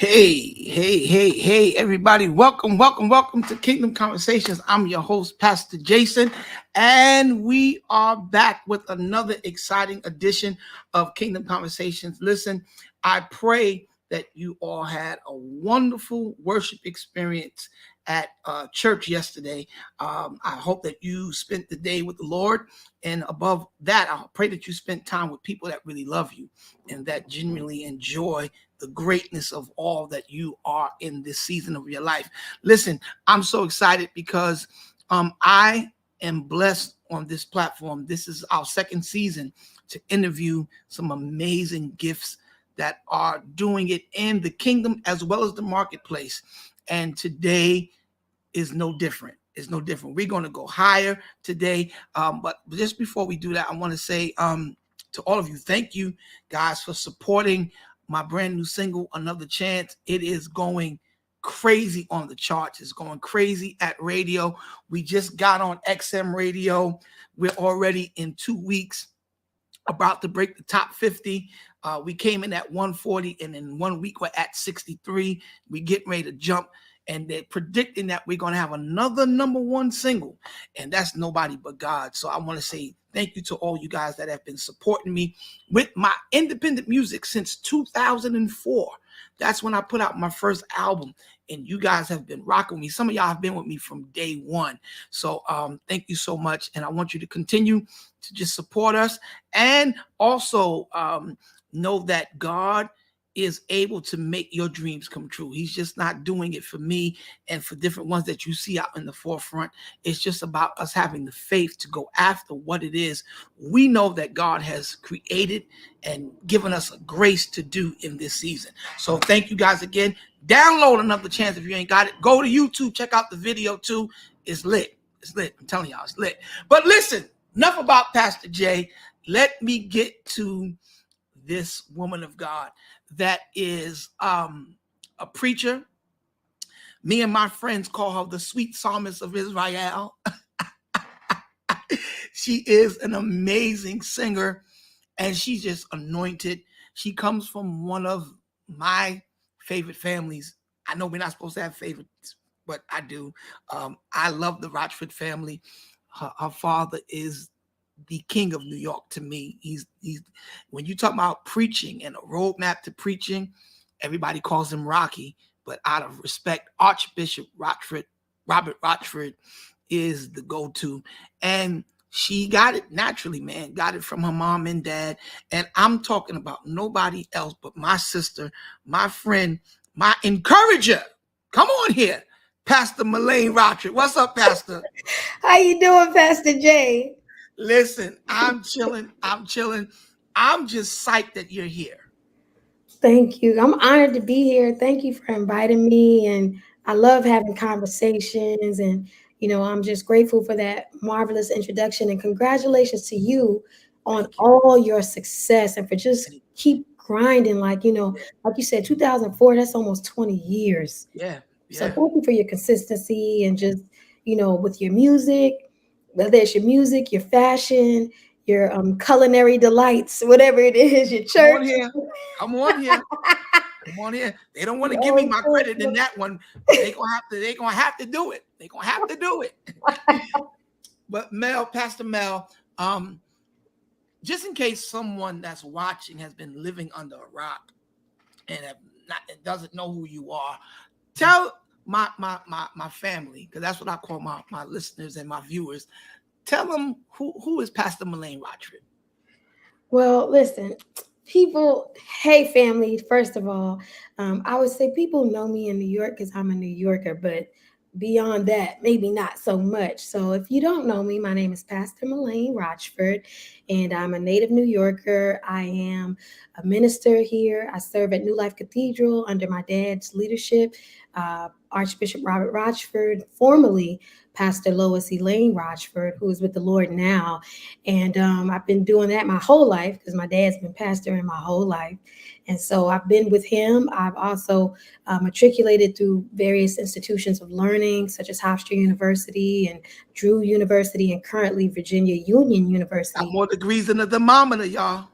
Hey, everybody. Welcome to Kingdom Conversations. I'm your host, Pastor Jason, and we are back with another exciting edition of Kingdom Conversations. Listen, I pray that you all had a wonderful worship experience at church yesterday. I hope that you spent the day with the Lord, and above that, I pray that you spent time with people that really love you and that genuinely enjoy the greatness of all that you are in this season of your life. Listen, I'm so excited because I am blessed on this platform. This is our second season to interview some amazing gifts that are doing it in the kingdom as well as the marketplace. And today is no different. It's no different. We're going to go higher today. But just before we do that, I want to say to all of you, thank you guys for supporting my brand new single, Another Chance. It is going crazy on the charts. It's going crazy at radio. We just got on XM radio. We're already in 2 weeks about to break the top 50. We came in at 140, and in 1 week we're at 63. We getting ready to jump, and they're predicting that we're going to have another number one single, and that's nobody but God. So I want to say thank you to all you guys that have been supporting me with my independent music since 2004. That's when I put out my first album, and you guys have been rocking with me. Some of y'all have been with me from day one. So thank you so much, and I want you to continue to just support us, and also know that God is able to make your dreams come true. He's just not doing it for me and for different ones that you see out in the forefront. It's just about us having the faith to go after what it is we know that God has created and given us a grace to do in this season. So thank you guys again. Download Another Chance if you ain't got it. Go to YouTube, check out the video too. It's lit. It's lit. I'm telling y'all, it's lit. But listen, enough about Pastor J. Let me get to this woman of God that is a preacher. Me and my friends call her the sweet psalmist of Israel. She is an amazing singer, and she's just anointed. She comes from one of my favorite families. I know we're not supposed to have favorites, but I do. I love the Rochford family. Her father is the king of New York to me. He's when you talk about preaching and a roadmap to preaching, everybody calls him Rocky, but out of respect, Archbishop Rochford, Robert Rochford, is the go-to. And she got it naturally, man. Got it from her mom and dad. And I'm talking about nobody else but my sister, my friend, my encourager. Come on here, Pastor Melaine Rochford. What's up, Pastor? How you doing, Pastor J? Listen, I'm chilling. I'm just psyched that you're here. Thank you. I'm honored to be here. Thank you for inviting me. And I love having conversations. And, I'm just grateful for that marvelous introduction. And congratulations to you on all your success and for just keep grinding. Like you said, 2004, that's almost 20 years. Yeah. So thank you for your consistency and just, with your music, whether it's your music, your fashion, your culinary delights, whatever it is, your church. Come on here. They don't want to give me my credit in that one. They're gonna have to do it. But Pastor Mel, just in case someone that's watching has been living under a rock and doesn't know who you are, tell my family, because that's what I call my listeners and my viewers. Tell them who is Pastor Melaine Rochford. Well, listen, people, hey family, first of all, I would say people know me in New York because I'm a New Yorker, but beyond that, maybe not so much. So if you don't know me, my name is Pastor Melaine Rochford, and I'm a native New Yorker. I am a minister here. I serve at New Life Cathedral under my dad's leadership, Archbishop Robert Rochford, formerly Pastor Lois Elaine Rochford, who is with the Lord now. And I've been doing that my whole life because my dad's been pastoring my whole life. And so I've been with him. I've also matriculated through various institutions of learning, such as Hofstra University and Drew University, and currently Virginia Union University. Got more degrees than a thermometer, y'all.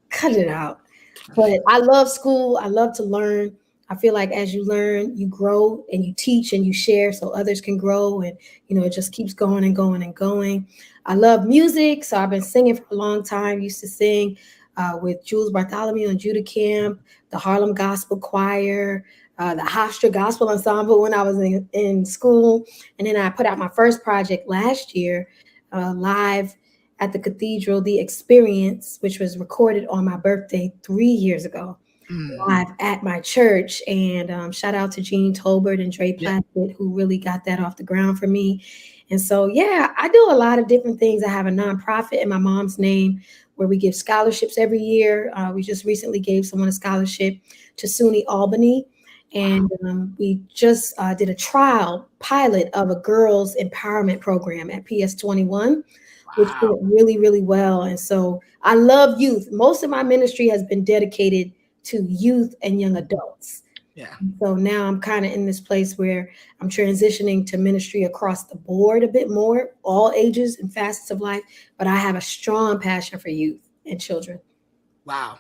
Cut it out. But I love school. I love to learn. I feel like as you learn, you grow and you teach and you share so others can grow. And, it just keeps going and going and going. I love music. So I've been singing for a long time. Used to sing with Jules Bartholomew and Judah Camp, the Harlem Gospel Choir, the Hofstra Gospel Ensemble when I was in school. And then I put out my first project last year, live at the Cathedral, The Experience, which was recorded on my birthday 3 years ago, Mm. live at my church. And shout out to Gene Tolbert and Dre Yeah. Plaskett, who really got that off the ground for me. And so, yeah, I do a lot of different things. I have a nonprofit in my mom's name where we give scholarships every year. We just recently gave someone a scholarship to SUNY Albany. Wow. And we just did a trial pilot of a girls empowerment program at PS 21, which Wow. went really, really well. And so I love youth. Most of my ministry has been dedicated to youth and young adults. Yeah. So now I'm kind of in this place where I'm transitioning to ministry across the board a bit more, all ages and facets of life. But I have a strong passion for youth and children. Wow.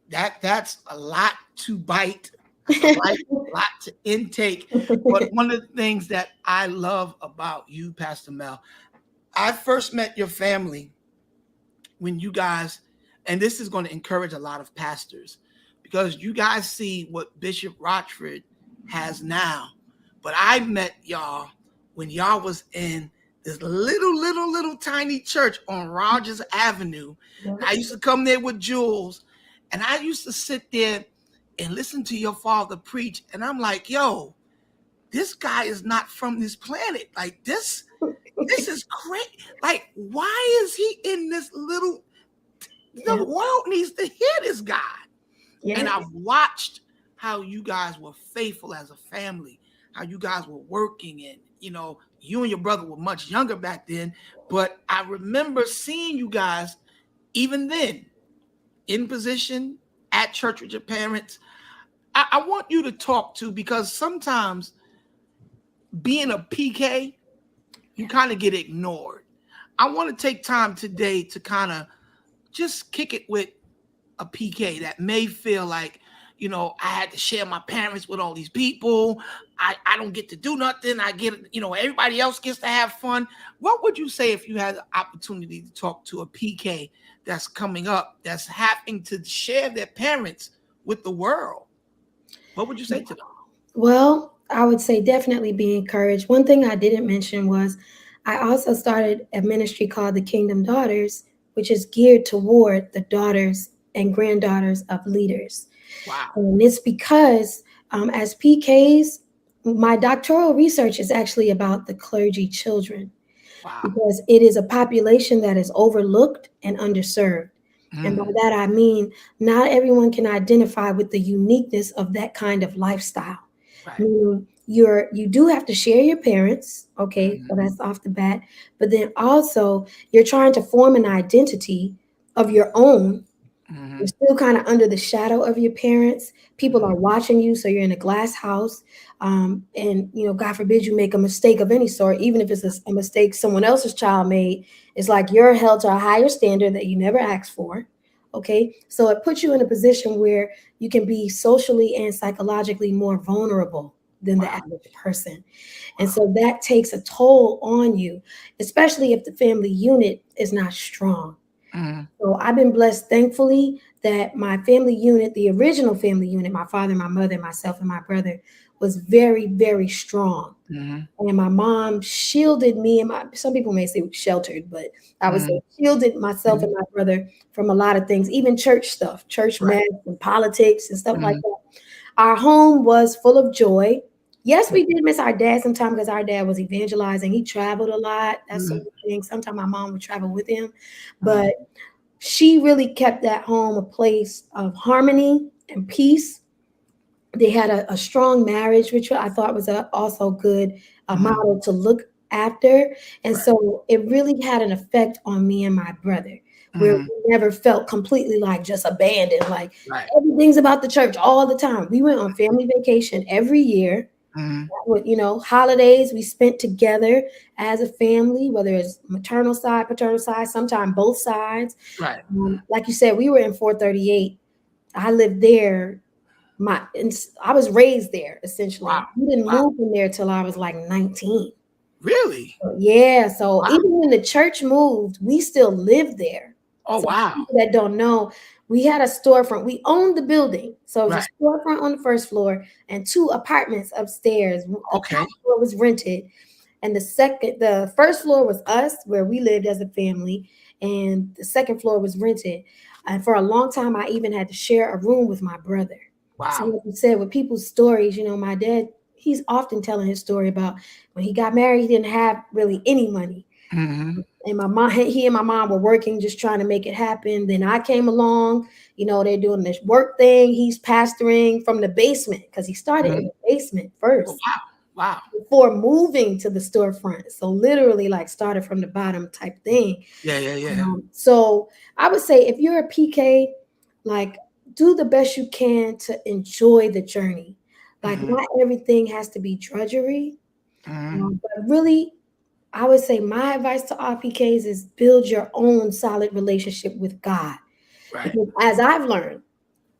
That's a lot to bite. That's a lot to intake. But one of the things that I love about you, Pastor Mel, I first met your family when you guys, and this is going to encourage a lot of pastors because you guys see what Bishop Rochford has now. But I met y'all when y'all was in this little tiny church on Rogers Avenue. I used to come there with Jules, and I used to sit there and listen to your father preach. And I'm like, yo, this guy is not from this planet. Like this is great. Like, why is he in this little? Yeah. The world needs to hear this guy. And Yeah. I've watched how you guys were faithful as a family, how you guys were working, and you and your brother were much younger back then. But I remember seeing you guys even then in position at church with your parents. I want you to talk to because sometimes being a PK, you kind of get ignored. I want to take time today to kind of just kick it with a PK that may feel like, I had to share my parents with all these people. I don't get to do nothing. I get, everybody else gets to have fun. What would you say if you had the opportunity to talk to a PK that's coming up, that's having to share their parents with the world? What would you say to them? Well, I would say definitely be encouraged. One thing I didn't mention was I also started a ministry called the Kingdom Daughters, which is geared toward the daughters and granddaughters of leaders. Wow. And it's because as PKs, my doctoral research is actually about the clergy children Wow. because it is a population that is overlooked and underserved. And by Mm, that I mean, not everyone can identify with the uniqueness of that kind of lifestyle. right. Meaning you do have to share your parents, okay, so Mm, that's off the bat. But then also you're trying to form an identity of your own. You're mm, still kind of under the shadow of your parents. People mm, are watching you, so you're in a glass house. And God forbid you make a mistake of any sort, even if it's a mistake someone else's child made. It's like you're held to a higher standard that you never asked for. Okay, so it puts you in a position where you can be socially and psychologically more vulnerable than the wow. average person. And Wow. so that takes a toll on you, especially if the family unit is not strong. Mm, So I've been blessed, thankfully, that my family unit, the original family unit, my father, my mother, myself, and my brother, was very, very strong. mm, And my mom shielded me and some people may say sheltered, but I would say mm, shielded myself and mm, my brother from a lot of things, even church stuff, church right. mess and politics and stuff like Mm, that. Our home was full of joy. Yes, we did miss our dad sometimes because our dad was evangelizing. He traveled a lot, that sort mm, of thing. Sometimes my mom would travel with him. mm, But she really kept that home a place of harmony and peace. They had a strong marriage, which I thought was also good a mm, model to look after. And right. so it really had an effect on me and my brother, where Mm, we never felt completely like just abandoned, like right. everything's about the church all the time. We went on family vacation every year Mm, with holidays we spent together as a family, whether it's maternal side, paternal side, sometimes both sides. right. Like you said, we were in 438. I lived there I was raised there essentially. Wow. We didn't Wow. move in there till I was like 19. Really? Yeah, so Wow. even when the church moved, we still lived there. Oh, So wow. people that don't know, we had a storefront. We owned the building. So it was Right. a storefront on the first floor and two apartments upstairs. The Okay. top floor was rented, and the first floor was us, where we lived as a family, and the second floor was rented. And for a long time, I even had to share a room with my brother. So Wow. like you said, with people's stories, my dad, he's often telling his story about when he got married, he didn't have really any money. Hmm. And my mom, he and my mom were working, just trying to make it happen. Then I came along, they're doing this work thing. He's pastoring from the basement because he started in Hmm. the basement Oh, first wow. Wow. before moving to the storefront. So literally, like, started from the bottom type thing. Yeah, yeah, yeah. So I would say if you're a PK, like, do the best you can to enjoy the journey. Like, Hmm. not everything has to be drudgery, Hmm. but really, I would say my advice to RPKs is build your own solid relationship with God. Right. Because as I've learned,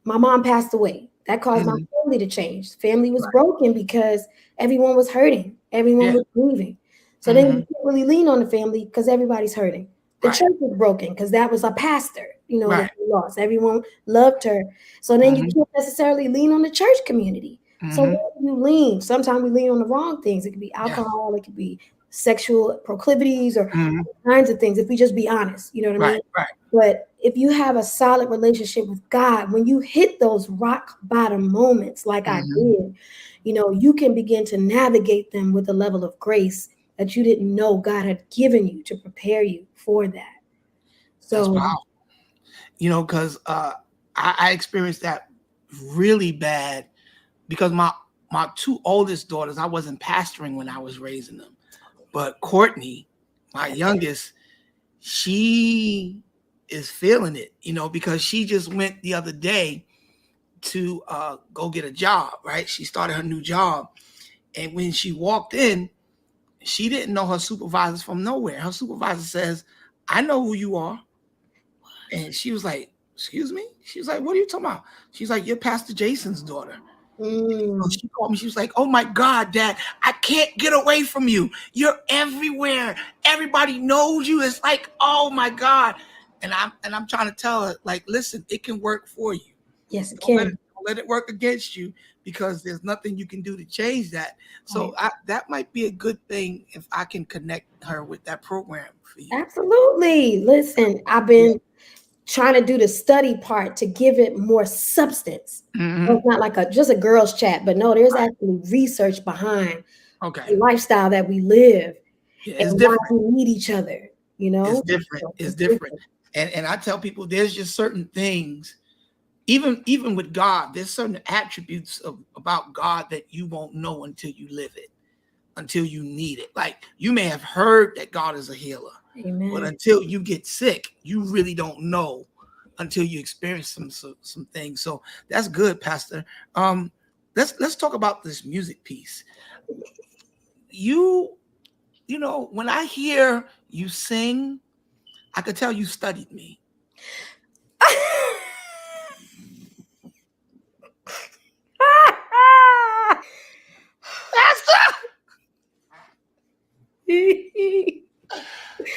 my mom passed away. That caused my Hmm. family to change. Family was Right. broken because everyone was hurting. Everyone Yeah. was grieving. So then you Hmm. can't really lean on the family because everybody's hurting. The Right. church was broken because that was a pastor, that Right. they lost. Everyone loved her. So then you Hmm. can't necessarily lean on the church community. So Hmm. where do you lean? Sometimes we lean on the wrong things. It could be Yeah. alcohol, it could be sexual proclivities, or Hmm. all kinds of things, if we just be honest, you know what I Right. mean? Right. But if you have a solid relationship with God, when you hit those rock bottom moments like I Hmm. did, you can begin to navigate them with a level of grace that you didn't know God had given you to prepare you for that. That's So, powerful. Because I experienced that really bad because my two oldest daughters, I wasn't pastoring when I was raising them. But Courtney, my youngest, she is feeling it, because she just went the other day to go get a job, right? She started her new job. And when she walked in, she didn't know her supervisors from nowhere. Her supervisor says, I know who you are. And she was like, excuse me? She was like, what are you talking about? She's like, you're Pastor Jason's daughter. So mm, she called me. She was like, "Oh my God, Dad, I can't get away from you. You're everywhere. Everybody knows you." It's like, "Oh my God," and I'm trying to tell her, like, listen, it can work for you. yes, it can. Don't let it work against you because there's nothing you can do to change that. So Right. that might be a good thing if I can connect her with that program for you. Absolutely. Listen, I've Yeah. been trying to do the study part to give it more substance. So Hmm. it's not like just a girls chat, but no, there's actually research behind Okay. the lifestyle that we live Yeah, and it's why different. we need each other, It's different. So It's it's different. different. And I tell people there's just certain things, even with God, there's certain attributes about God that you won't know until you live it, until you need it. Like, you may have heard that God is a healer, but Amen. until you get sick, you really don't know until you experience some things. So that's good, Pastor. Um, let's talk about this music piece. You when I hear you sing, I could tell you studied me. Pastor!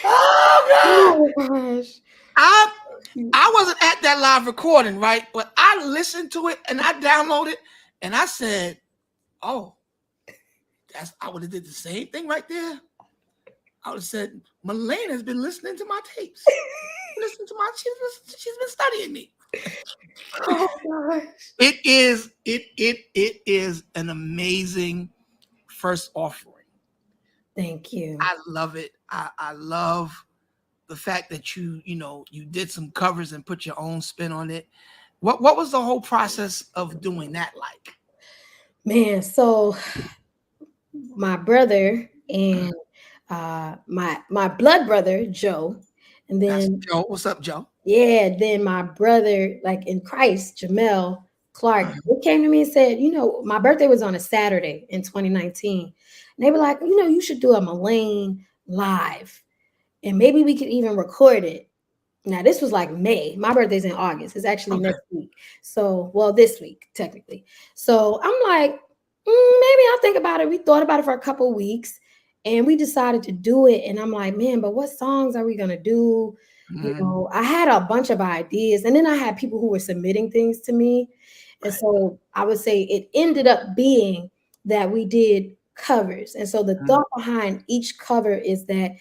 Oh Oh my gosh. God! I wasn't at that live recording, right? But I listened to it and I downloaded and I said, "Oh, I would have did the same thing right there." I would have said, "Melaine has been listening to my tapes. Listen to my she's been studying me." Oh gosh. It is an amazing first offering. Thank you. I love it. I love the fact that you did some covers and put your own spin on it. What was the whole process of doing that like? Man, so my brother and my blood brother Joe, and That's then Joe. What's up, Joe? yeah, then my brother, like in Christ, Jamel Clark, Mhm. they came to me and said, my birthday was on a Saturday in 2019. And they were like, you should do a Melaine live. And maybe we could even record it. Now this was like May. My birthday's in August. It's actually Okay. next week. So, well, this week technically. So I'm like, maybe I'll think about it. We thought about it for a couple of weeks, and we decided to do it. And I'm like, man, but what songs are we gonna do? You Mhm. know, I had a bunch of ideas, and then I had people who were submitting things to me, and Right. so I would say it ended up being that we did covers. And so the Mhm. thought behind each cover is that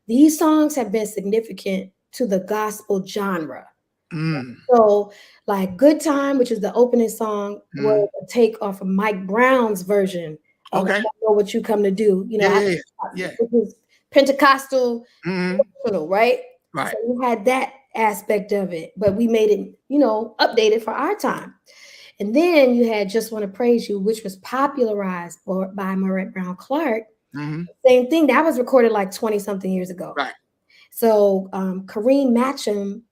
these songs have been significant to the gospel genre. Mm. So, like Good Time, which is the opening song, was Mhm. a take off of Mike Brown's version of I Okay. Know What You Come to Do, you Yeah, know, yeah, yeah. Yeah. which is Pentecostal, Mhm. right? Right. So we had that aspect of it, but we made it, updated for our time. And then you had Just Want to Praise You, which was popularized by Marette Brown Clark. Mhm. Same thing, that was recorded like 20 something years ago. Right. So Kareem Matcham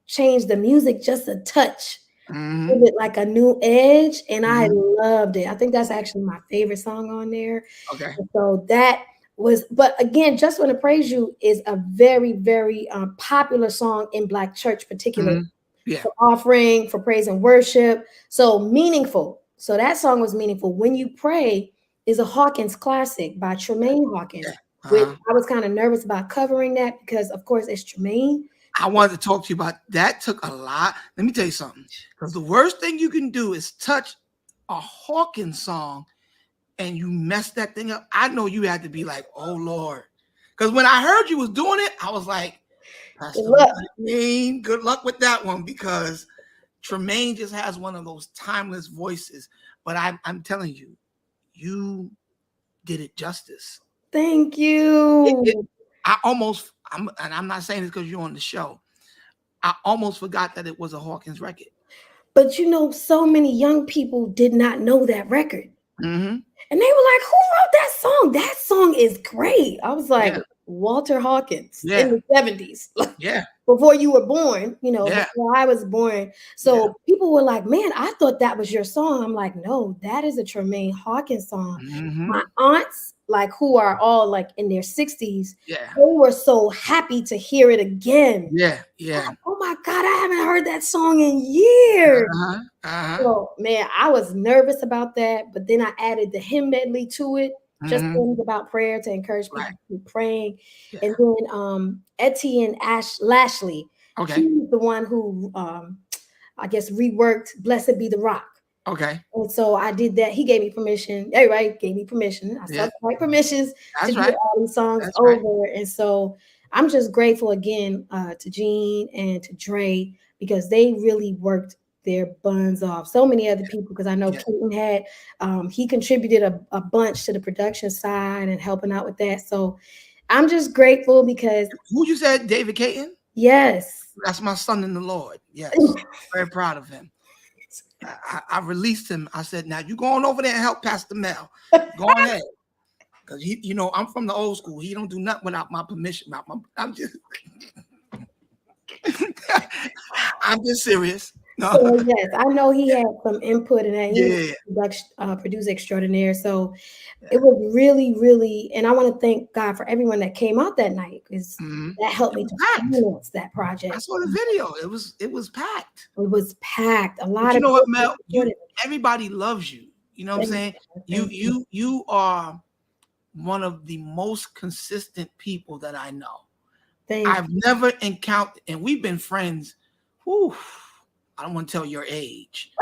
changed the music just a touch, give Mhm. it like a new edge, and I Mhm. loved it. I think that's actually my favorite song on there. Okay. And so that was, but again, Just Want to Praise You is a very, very popular song in Black church, particularly Mhm. Yeah. for offering, for praise and worship. So meaningful. So that song was meaningful. When You Pray is a Hawkins classic by Tremaine Yeah. Hawkins, which Uh-huh. I was kind of nervous about covering that because, of course, it's Tremaine. I wanted to talk to you about that. Took a lot. Let me tell you something. Because the worst thing you can do is touch a Hawkins song and you mess that thing up. I know you had to be like, oh Lord. Because when I heard you was doing it, I was like, Pastor Look, Melaine, good luck with that one because Tremaine just has one of those timeless voices. But I'm telling you, you did it justice. thank It, it, you. and I'm not saying this because you're on the show. I almost forgot that it was a Hawkins record. But so many young people did not know that record. Mm-hmm. And they were like, who wrote that song? That song is great. I was like, Yeah, Walter Hawkins in yeah, the 70s, like yeah, before you were born, yeah, before I was born. yeah. So people were like, man, I thought that was your song. I'm like, no, that is a Tremaine Hawkins song. Mm-hmm. My aunts, like who are all like in their 60s, Yeah, they were so happy to hear it again. yeah, yeah. Oh my God, I haven't heard that song in years. Uh-huh. Uh-huh. So, man, I was nervous about that, but then I added the hymn medley to it, just Mm-hmm. things about prayer to encourage Right. people to keep praying. Yeah. And then Etienne Lashley, Okay. he's the one who I guess reworked Blessed Be the Rock. Okay. And so I did that. He gave me permission. Everybody gave me permission. I Yeah. sought the right permissions to That's get right. all these songs That's right. over. And so I'm just grateful again to Gene and to Dre because they really worked their buns off. So many other people, because I know Yeah. Keaton had, he contributed a bunch to the production side and helping out with that. So I'm just grateful because, Who you said, David Caton? yes. That's my son in the Lord. Yes. Very proud of him. I released him. I said, now you go on over there and help Pastor Mel. Go on ahead. Because I'm from the old school. He don't do nothing without my permission. I'm just I'm just serious. No. So yes, I know he had some input in that. He was Yeah. producer extraordinaire. So Yeah. it was really, really, and I want to thank God for everyone that came out that night because Mhm. that helped It me was to packed. finance that I project. saw the video. It was packed. It was packed. A But lot you of know what, people Mel? supported Everybody loves you. You know what I'm me. saying? You Thank you. you you are one of the most consistent people that I know. Thank I've never encountered, and we've been friends. Whew, I don't want to tell your age.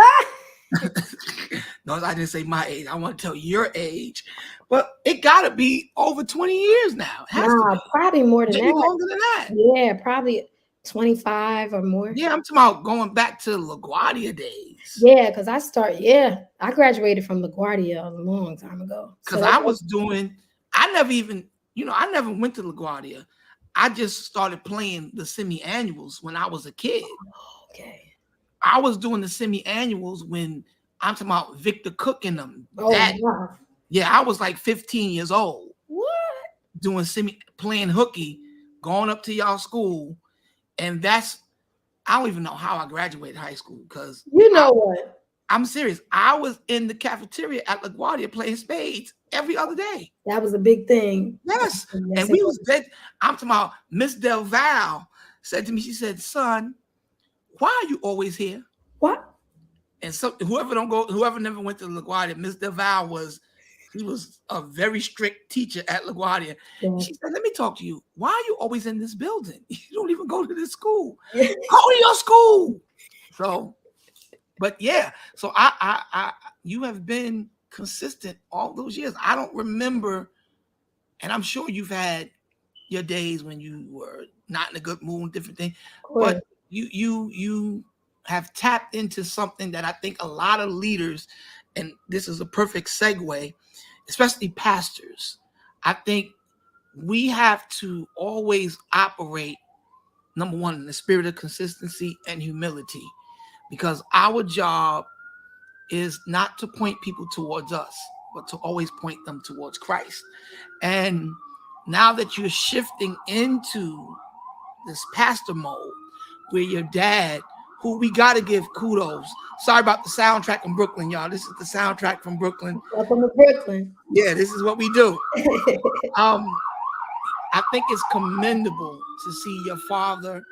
No, I didn't say my age. I want to tell your age. But it got to be over 20 years now. It has to Nah, be. probably more than Maybe that. longer than that. Yeah, probably 25 or more. Yeah, I'm talking about going back to LaGuardia days. Yeah, because I graduated from LaGuardia a long time ago. So Because that's I never went to LaGuardia. I just started playing the semi-annuals when I was a kid. okay. I was doing the semi-annuals when I'm talking about Victor Cook and them. Oh wow. Yeah, I was like 15 years old What? doing playing hooky, going up to y'all school. And I don't even know how I graduated high school because You know what? I'm serious. I was in the cafeteria at LaGuardia playing spades every other day. That was a big thing. Yes. Yes, And it we was. was dead. I'm talking about Miss Del Val. said to me, she said, son, why are you always here? What? And so whoever never went to LaGuardia, Mr. Val he was a very strict teacher at LaGuardia. She Yes. said, let me talk to you. Why are you always in this building? You don't even go to this school. Go to your school. So, but yeah, so I you have been consistent all those years. I don't remember, and I'm sure you've had your days when you were not in a good mood, different things, Of but course. you have tapped into something that I think a lot of leaders, and this is a perfect segue, especially pastors. I think we have to always operate, number one, in the spirit of consistency and humility, because our job is not to point people towards us, but to always point them towards Christ. And now that you're shifting into this pastor mode where your dad, who we got to give kudos. Sorry about the soundtrack from Brooklyn, y'all. This is the soundtrack from Brooklyn. Welcome to Brooklyn. Yeah, this is what we do. Um, I think it's commendable to see your father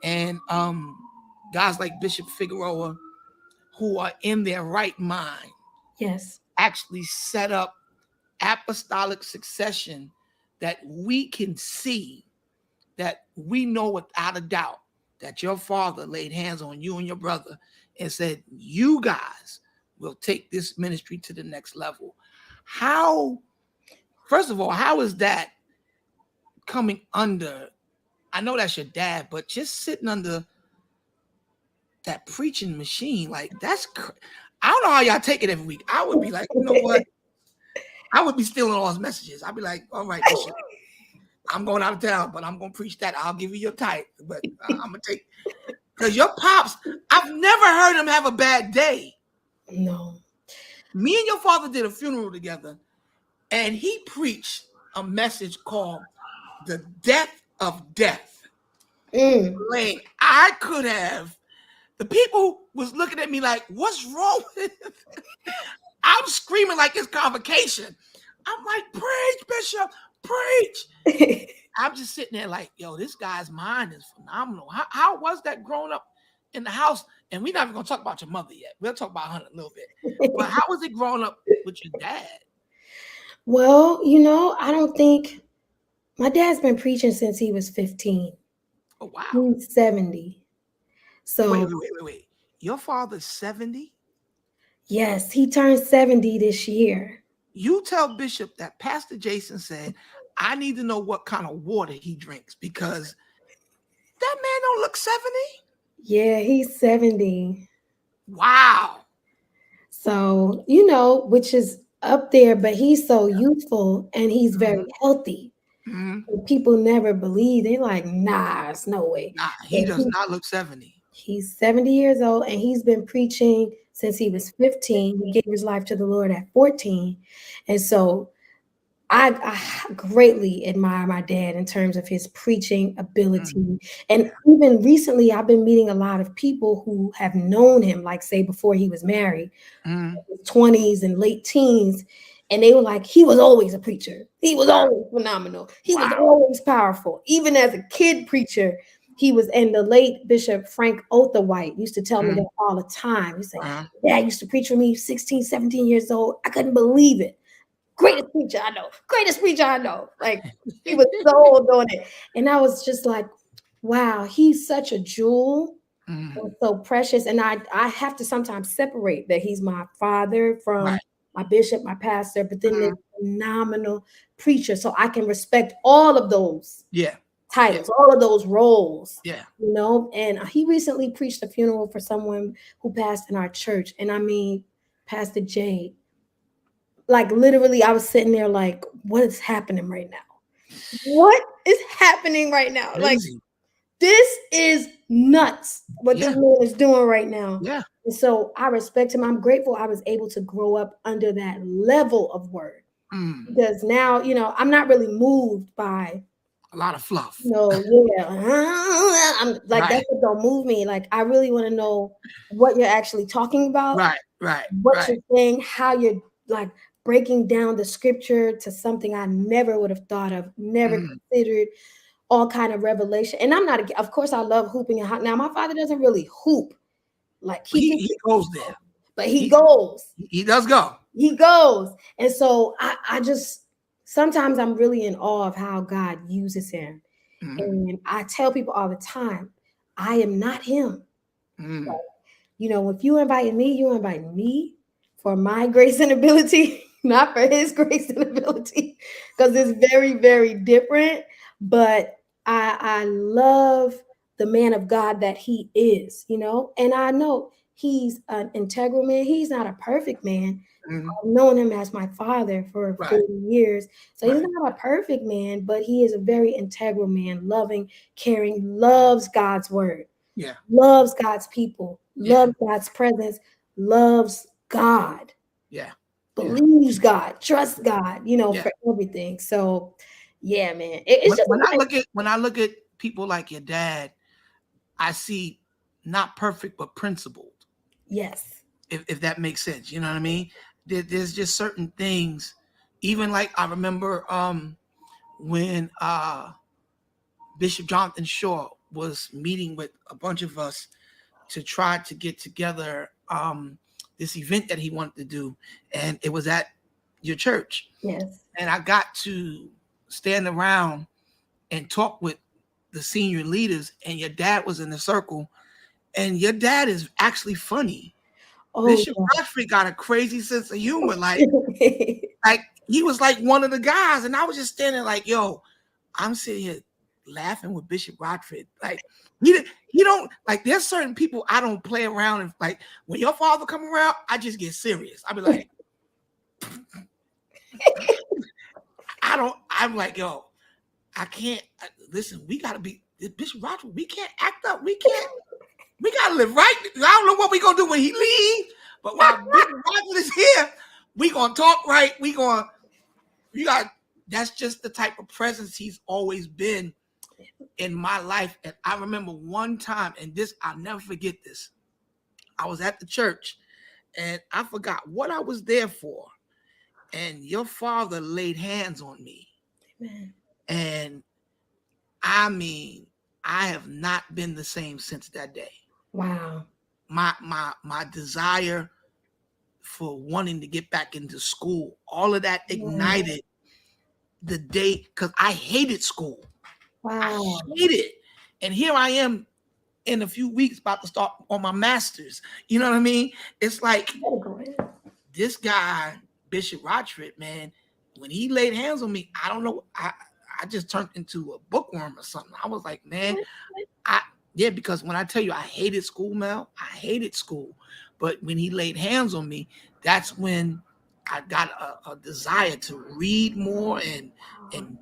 and guys like Bishop Figueroa, who are in their right mind, Yes. actually set up apostolic succession that we can see, that we know without a doubt that your father laid hands on you and your brother and said, you guys will take this ministry to the next level. How, first of all, how is that coming under? I know that's your dad, but just sitting under that preaching machine, like I don't know how y'all take it every week. I would be like, you know what? I would be stealing all his messages. I'd be like, all right, Bishop, I'm going out of town, but I'm going to preach that. I'll give you your tithe, but I'm going to take, because your pops, I've never heard him have a bad day. No. Me and your father did a funeral together, and he preached a message called The Death of Death. Melaine, I could have, the people was looking at me like, what's wrong with it? I'm screaming like it's convocation. I'm like, preach, Bishop, preach. I'm just sitting there like, yo, this guy's mind is phenomenal. How was that growing up in the house? And we're not even going to talk about your mother yet. We'll talk about her in a little bit. But how was it growing up with your dad? Well, I don't think my dad's been preaching since he was 15. Oh, wow. He's 70. So, Wait. Your father's 70? yes, he turned 70 this year. You tell Bishop that Pastor Jason said, I need to know what kind of water he drinks, because that man don't look 70. Yeah, he's 70. Wow. So, which is up there, but he's so youthful and he's very healthy. Mm-hmm. People never believe. They're like, nah, it's no way. Nah, he does not look 70. He's 70 years old and he's been preaching since he was 15. He gave his life to the Lord at 14. And so I greatly admire my dad in terms of his preaching ability. And even recently, I've been meeting a lot of people who have known him, like say before he was married, his 20s and late teens. And they were like, he was always a preacher. He was always phenomenal. He was always powerful. Even as a kid preacher, he was. And the late Bishop Frank Otherwhite used to tell me that all the time. He said, Dad used to preach for me 16, 17 years old. I couldn't believe it. Greatest preacher I know. Greatest preacher I know. Like, he was so doing it. And I was just like, wow, he's such a jewel. So precious. And I have to sometimes separate that he's my father from my bishop, my pastor, but then this phenomenal preacher. So I can respect all of those titles, all of those roles. And he recently preached a funeral for someone who passed in our church. And I mean, Pastor Jay, like literally, I was sitting there like, what is happening right now? What is happening right now? Crazy. Like, this is nuts what this man is doing right now. Yeah. And so I respect him. I'm grateful I was able to grow up under that level of word. Because now, I'm not really moved by a lot of fluff. I'm like, that don't move me. Like, I really want to know what you're actually talking about. What you're saying, how you're like breaking down the scripture to something I never would have thought of, never considered. all kind of revelation. And I'm not, of course, I love hooping and now my father doesn't really hoop like he can, He goes there. but he He goes. he does go. He goes. And so I just sometimes I'm really in awe of how God uses him. Mm, And I tell people all the time, I am not him. mm, You know, if you invite me, you invite me for my grace and ability, not for his grace and ability, because it's very, very different. But I love the man of God that he is, you know, and I know he's an integral man. He's not a perfect man. mm. I've known him as my father for Right, 40 years. So he's right. not a perfect man, but he is a very integral man, loving, caring, loves God's word, Yeah, loves God's people, yeah, loves God's presence, loves God, yeah, yeah, believes God, trusts God, you know, yeah. for everything. So, yeah, man, it's When just when I like, look at when I look at people like your dad, I see not perfect but principled. yes, If that makes sense, you know what I mean. There's just certain things. Even like I remember when Bishop Jonathan Shaw was meeting with a bunch of us to try to get together this event that he wanted to do, and it was at your church, yes. and I got to stand around and talk with the senior leaders, and your dad was in the circle, and your dad is actually funny. Oh, Bishop Rochford got a crazy sense of humor, yeah. like he was like one of the guys, and I was just standing like, yo, I'm sitting here laughing with Bishop Rochford. Like he don't like. There's certain people I don't play around, and like when your father come around, I just get serious. I be like, I don't. I'm like, yo, I can't listen. We gotta be Bishop Rochford. We can't act up. We can't. We gotta live right. I don't know what we gonna do when he leave, but while Bishop Rochford is here, we gonna talk right. We gonna. You got. That's just the type of presence he's always been in my life. And I remember one time, and this, I'll never forget this. I was at the church and I forgot what I was there for. And your father laid hands on me. Man. And I mean, I have not been the same since that day. Wow. My desire for wanting to get back into school, all of that Yeah. ignited the day because I hated school. I Wow. hated it. And here I am in a few weeks about to start on my master's. You know what I mean? It's like Better go ahead. this guy, Bishop Rochford, man, when he laid hands on me, I don't know. I just turned into a bookworm or something. I was like, man, I yeah, because when I tell you I hated school, Mel, I hated school. But when he laid hands on me, that's when I got a desire to read more and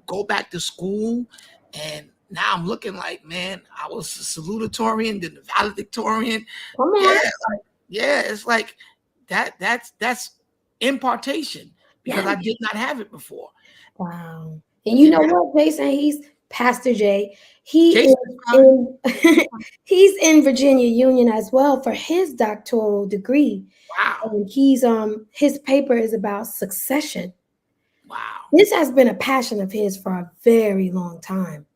go back to school. And now I'm looking like, man, I was a salutatorian, then the valedictorian. Come Yeah, on. yeah, it's like that's impartation because Yeah. I did not have it before. Wow. And you And know that what, Jason? He's Pastor J. He Jason is is fine. in he's in Virginia Union as well for his doctoral degree. Wow. And he's his paper is about succession. Wow. This has been a passion of his for a very long time.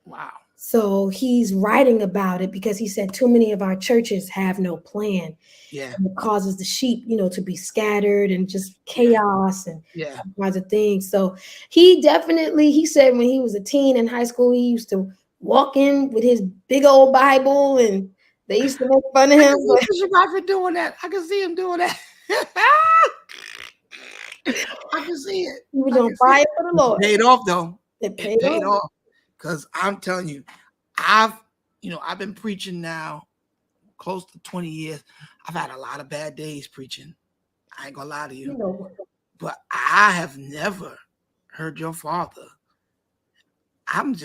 Wow. So he's writing about it because he said too many of our churches have no plan. Yeah. And it causes the sheep, you know, to be scattered and just Yeah. chaos and Yeah. all kinds of things. So he definitely, he said when he was a teen in high school, he used to walk in with his big old Bible and they used to make fun of I him. can see But Bishop Rockford doing that. I can see him doing that. I can see it. he was I on can see it. fire for the It Lord. paid off though. It It paid paid off. off. Because I'm telling you, I've I've been preaching now close to 20 years. I've had a lot of bad days preaching. I ain't gonna lie to You you. know, But I have never heard your father. I'm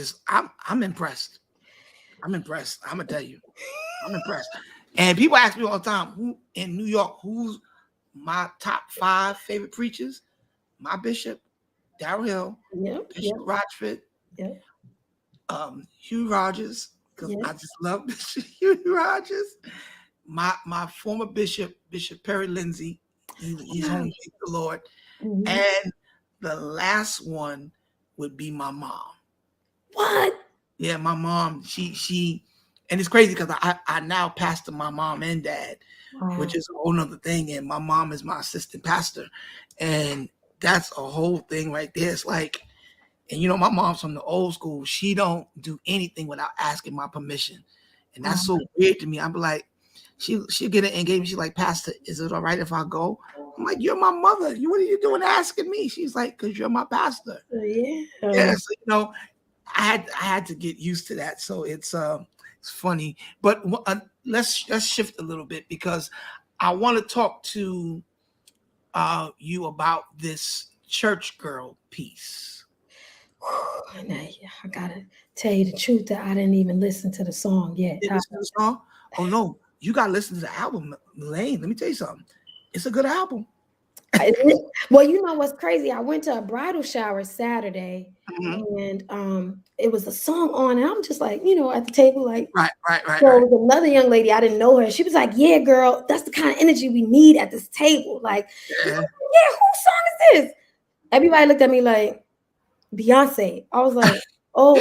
impressed. I'm impressed. I'm gonna tell you. I'm impressed. And people ask me all the time, who in New York, who's my top 5 favorite preachers? My bishop, Darrell Hill, yep, Bishop yep, Rochford, yep, Hugh Rogers, because I yep. just love Bishop Hugh Rogers. My former bishop, Bishop Perry Lindsay, he's home with the Lord. Mhm. And the last one would be my mom. What? Yeah, my mom, she, and it's crazy because I now pastor my mom and dad, which Wow. is a whole nother thing. And my mom is my assistant pastor. And that's a whole thing right there. It's like, and my mom's from the old school. She don't do anything without asking my permission. And that's so Wow. weird to me. I'm like, she'll get an engagement. She's like, Pastor, is it all right if I go? I'm like, you're my mother. What are you doing asking me? She's like, because you're my pastor. Yeah. Yes, I had to get used to that. So it's funny. But let's shift a little bit because I want to talk to you about this church girl piece. Now, I gotta tell you the truth that I didn't even listen to the song yet. Did listen to the song? Oh no, you gotta listen to the album, Melaine. Let me tell you something. It's a good album. I- well, you know what's crazy? I went to a bridal shower Saturday, Mhm. and it was a song on, and I'm just like, at the table, like, Right, right, right, so right. it was another young lady, I didn't know her. She was like, "Yeah, girl, that's the kind of energy we need at this table." Like, Yeah. yeah, whose song is this? Everybody looked at me like Beyonce. I was like, "Oh,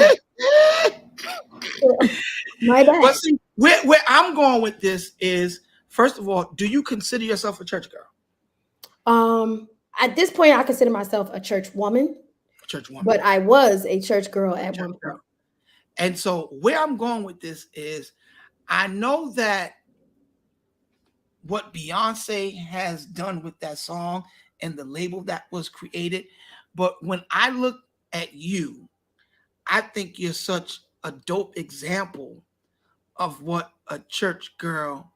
my But bad." see, where I'm going with this is, first of all, do you consider yourself a church girl, Um, at this point, I consider myself a church woman, a church woman, but I was a church girl a at church one girl? point. And so where I'm going with this is, I know that what Beyonce has done with that song and the label that was created, but when I look at you, I think you're such a dope example of what a church girl,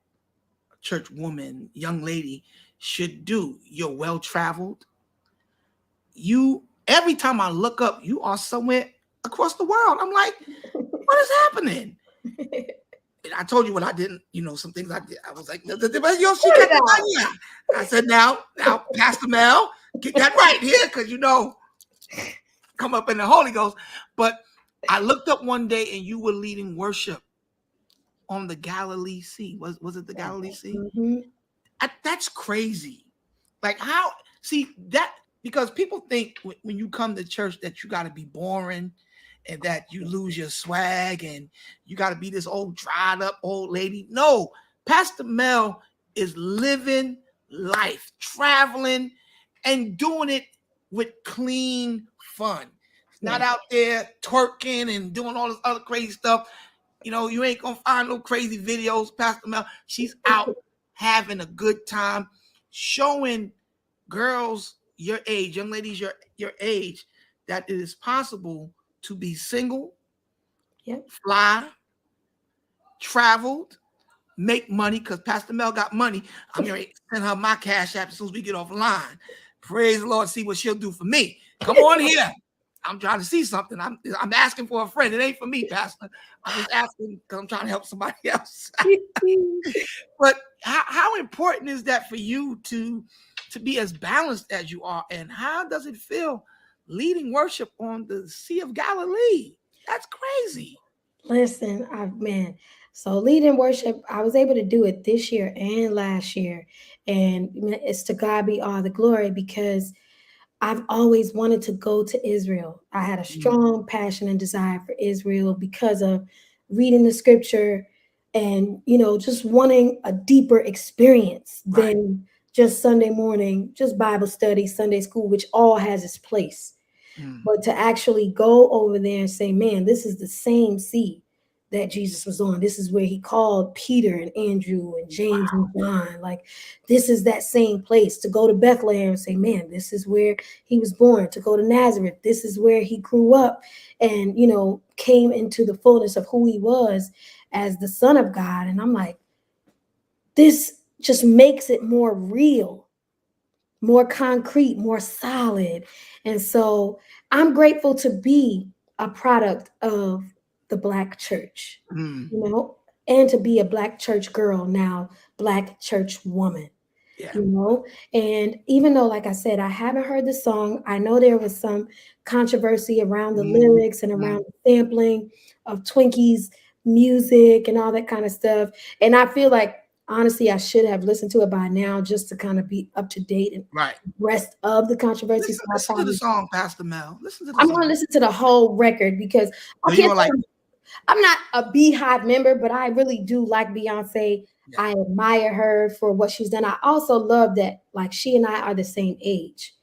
a church woman, young lady should do. You're well traveled. You Every time I look up, you are somewhere across the world. I'm like, what is happening? And I told you what I didn't, some things I did. I was like, she Cut kept it it out. on, yeah. I said, now, Pastor Mel, get that right here, because come up in the Holy Ghost. But I looked up one day and you were leading worship on the Galilee Sea. Was it the Galilee Sea? Mhm. That's crazy. Like how see that because people think when you come to church that you got to be boring and that you lose your swag and you got to be this old dried up old lady. No, Pastor Mel is living life, traveling and doing it with clean fun. He's not Yeah. out there twerking and doing all this other crazy stuff. You ain't gonna find no crazy videos, Pastor Mel. She's out having a good time, showing girls your age, young ladies your age, that it is possible to be single, Yep. fly, traveled, make money. Because Pastor Mel got money. I'm gonna send her my cash app as soon as we get off the line. Praise the Lord, see what she'll do for me. Come on here. I'm trying to see something. I'm asking for a friend. It ain't for me, Pastor. I'm just asking because I'm trying to help somebody else. But how important is that for you to be as balanced as you are? And how does it feel leading worship on the Sea of Galilee? That's crazy. Listen, man. So leading worship, I was able to do it this year and last year, and it's to God be all the glory because I've always wanted to go to Israel. I had a Mm, strong passion and desire for Israel because of reading the scripture and, just wanting a deeper experience right. than just Sunday morning, just Bible study, Sunday school, which all has its place. Mm, But to actually go over there and say, man, this is the same sea that Jesus was on. This is where he called Peter and Andrew and James and John. Like, this is that same place. To go to Bethlehem and say, man, this is where he was born. To go to Nazareth, this is where he grew up and, came into the fullness of who he was as the Son of God. And I'm like, this just makes it more real, more concrete, more solid. And so I'm grateful to be a product of the Black church, mm, you know, and to be a Black church girl now, Black church woman. yeah. And even though, like I said, I haven't heard the song, I know there was some controversy around the Mm, lyrics and mm, around the sampling of Twinkie's music and all that kind of stuff. And I feel like, honestly, I should have listened to it by now just to kind of be up to date and right. rest of the controversy. Listen to the song, Pastor Mel. Listen to the I'm going to song. listen to the whole record because I No, you can't gonna like tell it. I'm not a Beehive member, but I really do like Beyonce. Yeah. I admire her for what she's done. I also love that, like, she and I are the same age.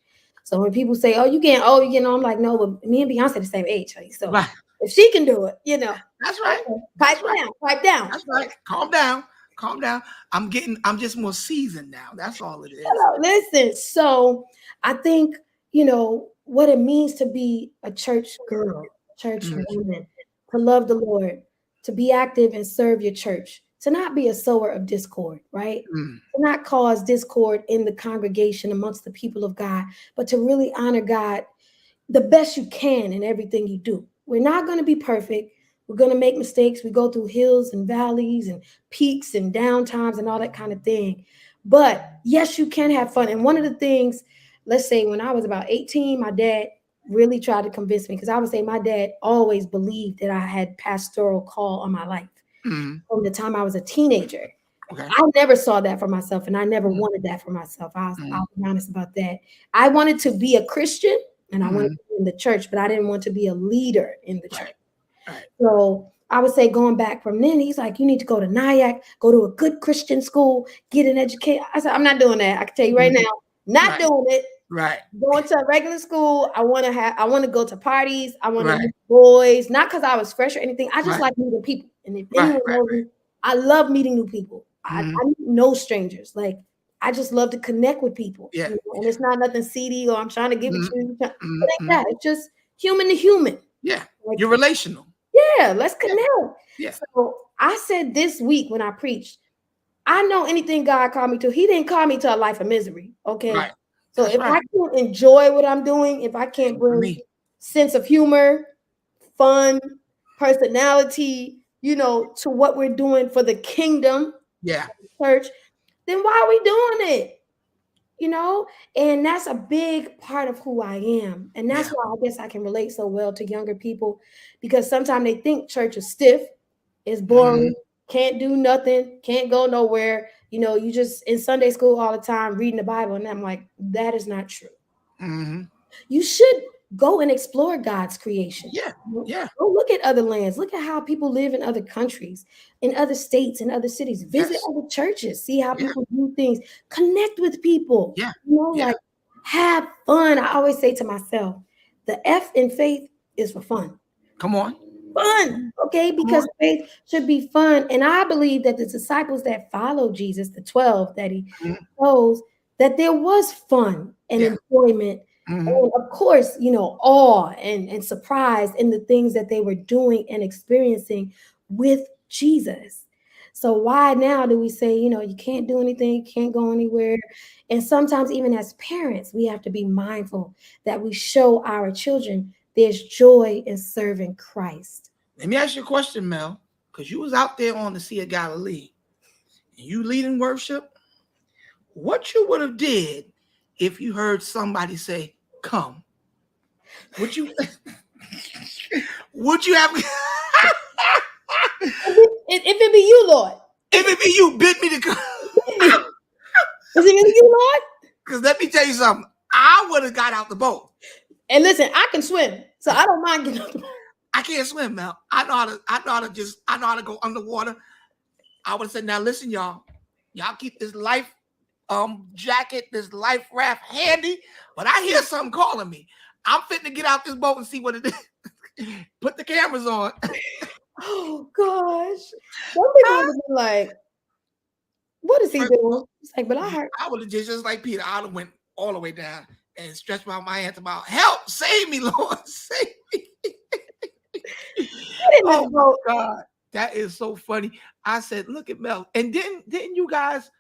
So when people say, "Oh, you getting old," I'm like, no, but me and Beyonce the same age. Like, so Right. if she can do it, That's right. okay, pipe That's right. down, pipe down. That's right. Calm down. Calm down. I'm just more seasoned now. That's all it is. Hello, listen. So I think, what it means to be a church girl, church Mm, woman, to love the Lord, to be active and serve your church, to not be a sower of discord, right? mm, To not cause discord in the congregation amongst the people of God, but to really honor God the best you can in everything you do. We're not going to be perfect. We're going to make mistakes. We go through hills and valleys and peaks and downtimes and all that kind of thing. But yes, you can have fun. And one of the things, let's say when I was about 18, my dad really tried to convince me, because I would say my dad always believed that I had pastoral call on my life mm. from the time I was a teenager. Okay. I never saw that for myself, and I never Mm, wanted that for myself. mm, I'll be honest about that. I wanted to be a Christian, and I wanted mm. to be in the church, but I didn't want to be a leader in the church. Right. Right. So I would say, going back from then, he's like, you need to go to Nyack, go to a good Christian school, get an education. I said, I'm not doing that. I can tell you right Mm. now, not Right. doing it. Right. Going to a regular school, I want to go to parties. I want to Right. meet boys, not because I was fresh or anything. I just Right. like meeting people. And if Right. anyone Right. knows me, I love meeting new people. Mm. I know strangers. Like, I just love to connect with people. Yeah. And it's not nothing seedy or I'm trying to give it Mm, to you. It mm, ain't mm. that. It's just human to human. Yeah. Like, You're relational. yeah, let's Yeah. connect. Yeah. So I said this week when I preached, I know anything God called me to, He didn't call me to a life of misery. Okay. Right. So That's if right. I can't enjoy what I'm doing, if I can't Ain't for bring me. sense of humor, fun, personality, to what we're doing for the kingdom, Yeah. church, then why are we doing it? You know, and that's a big part of who I am. And that's Yeah. why I guess I can relate so well to younger people, because sometimes they think church is stiff, it's Mm, boring, can't do nothing, can't go nowhere. You just in Sunday school all the time reading the Bible. And I'm like, that is not true. mm. You should go and explore God's creation. Yeah. Yeah. Go look at other lands. Look at how people live in other countries, in other states, in other cities. Visit Yes. other churches. See how Yeah. people do things. Connect with people. Yeah. Yeah. Like, have fun. I always say to myself, the F in faith is for fun. Come on. Fun, okay? Come Because on. faith should be fun. And I believe that the disciples that followed Jesus, the 12 that he Mm, chose, that there was fun and yeah. enjoyment. Mm, And of course, awe and surprise in the things that they were doing and experiencing with Jesus. So why now do we say, you can't do anything, you can't go anywhere? And sometimes, even as parents, we have to be mindful that we show our children there's joy in serving Christ. let me ask you a question, Mel, because you was out there on the Sea of Galilee and you leading worship. What you would have did if you heard somebody say, "Come"? Would you? Would you have? If it be you, Lord, If it be you, bid me to come. is it really you, Lord? Because let me tell you something. I would have got out the boat. And listen, I can swim, so I don't mind getting out the boat. I can't swim, Mel. I know how to go underwater. I would have said, now listen, y'all keep this life jacket, this life raft handy. But I hear something calling me. I'm fitting to get out this boat and see what it is. Put the cameras on. Oh gosh. Some people would be like, what is he doing? It's like, but I heard. I would have just like Peter. I would have went all the way down and stretched out my hands about help, save me, Lord, save me. Oh my God, that is so funny. I said, look at Mel, and didn't you guys?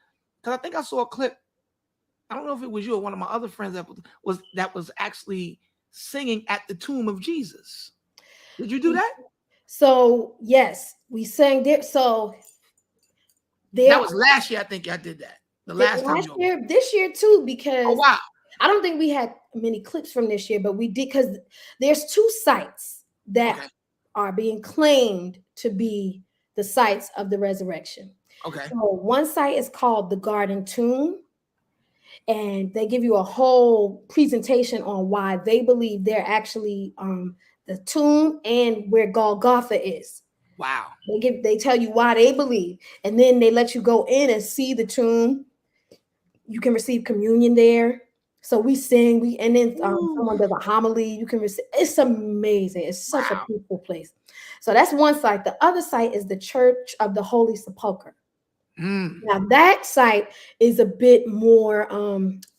Because I think I saw a clip. I don't know if it was you or one of my other friends that was actually singing at the tomb of Jesus. Did you do that? So yes, we sang there. So That was last year. I think I did that. The last time. This year too, because oh wow, I don't think we had many clips from this year, but we did, because there's two sites that are being claimed to be the sites of the resurrection. Okay. So one site is called the Garden Tomb, and they give you a whole presentation on why they believe they're actually the tomb and where Golgotha is. Wow. They tell you why they believe, and then they let you go in and see the tomb. You can receive communion there. So we sing, and then Ooh, someone does a homily. You can receive. It's amazing. It's such a wow. peaceful place. So that's one site. The other site is the Church of the Holy Sepulchre. Mm, Now that site is a bit more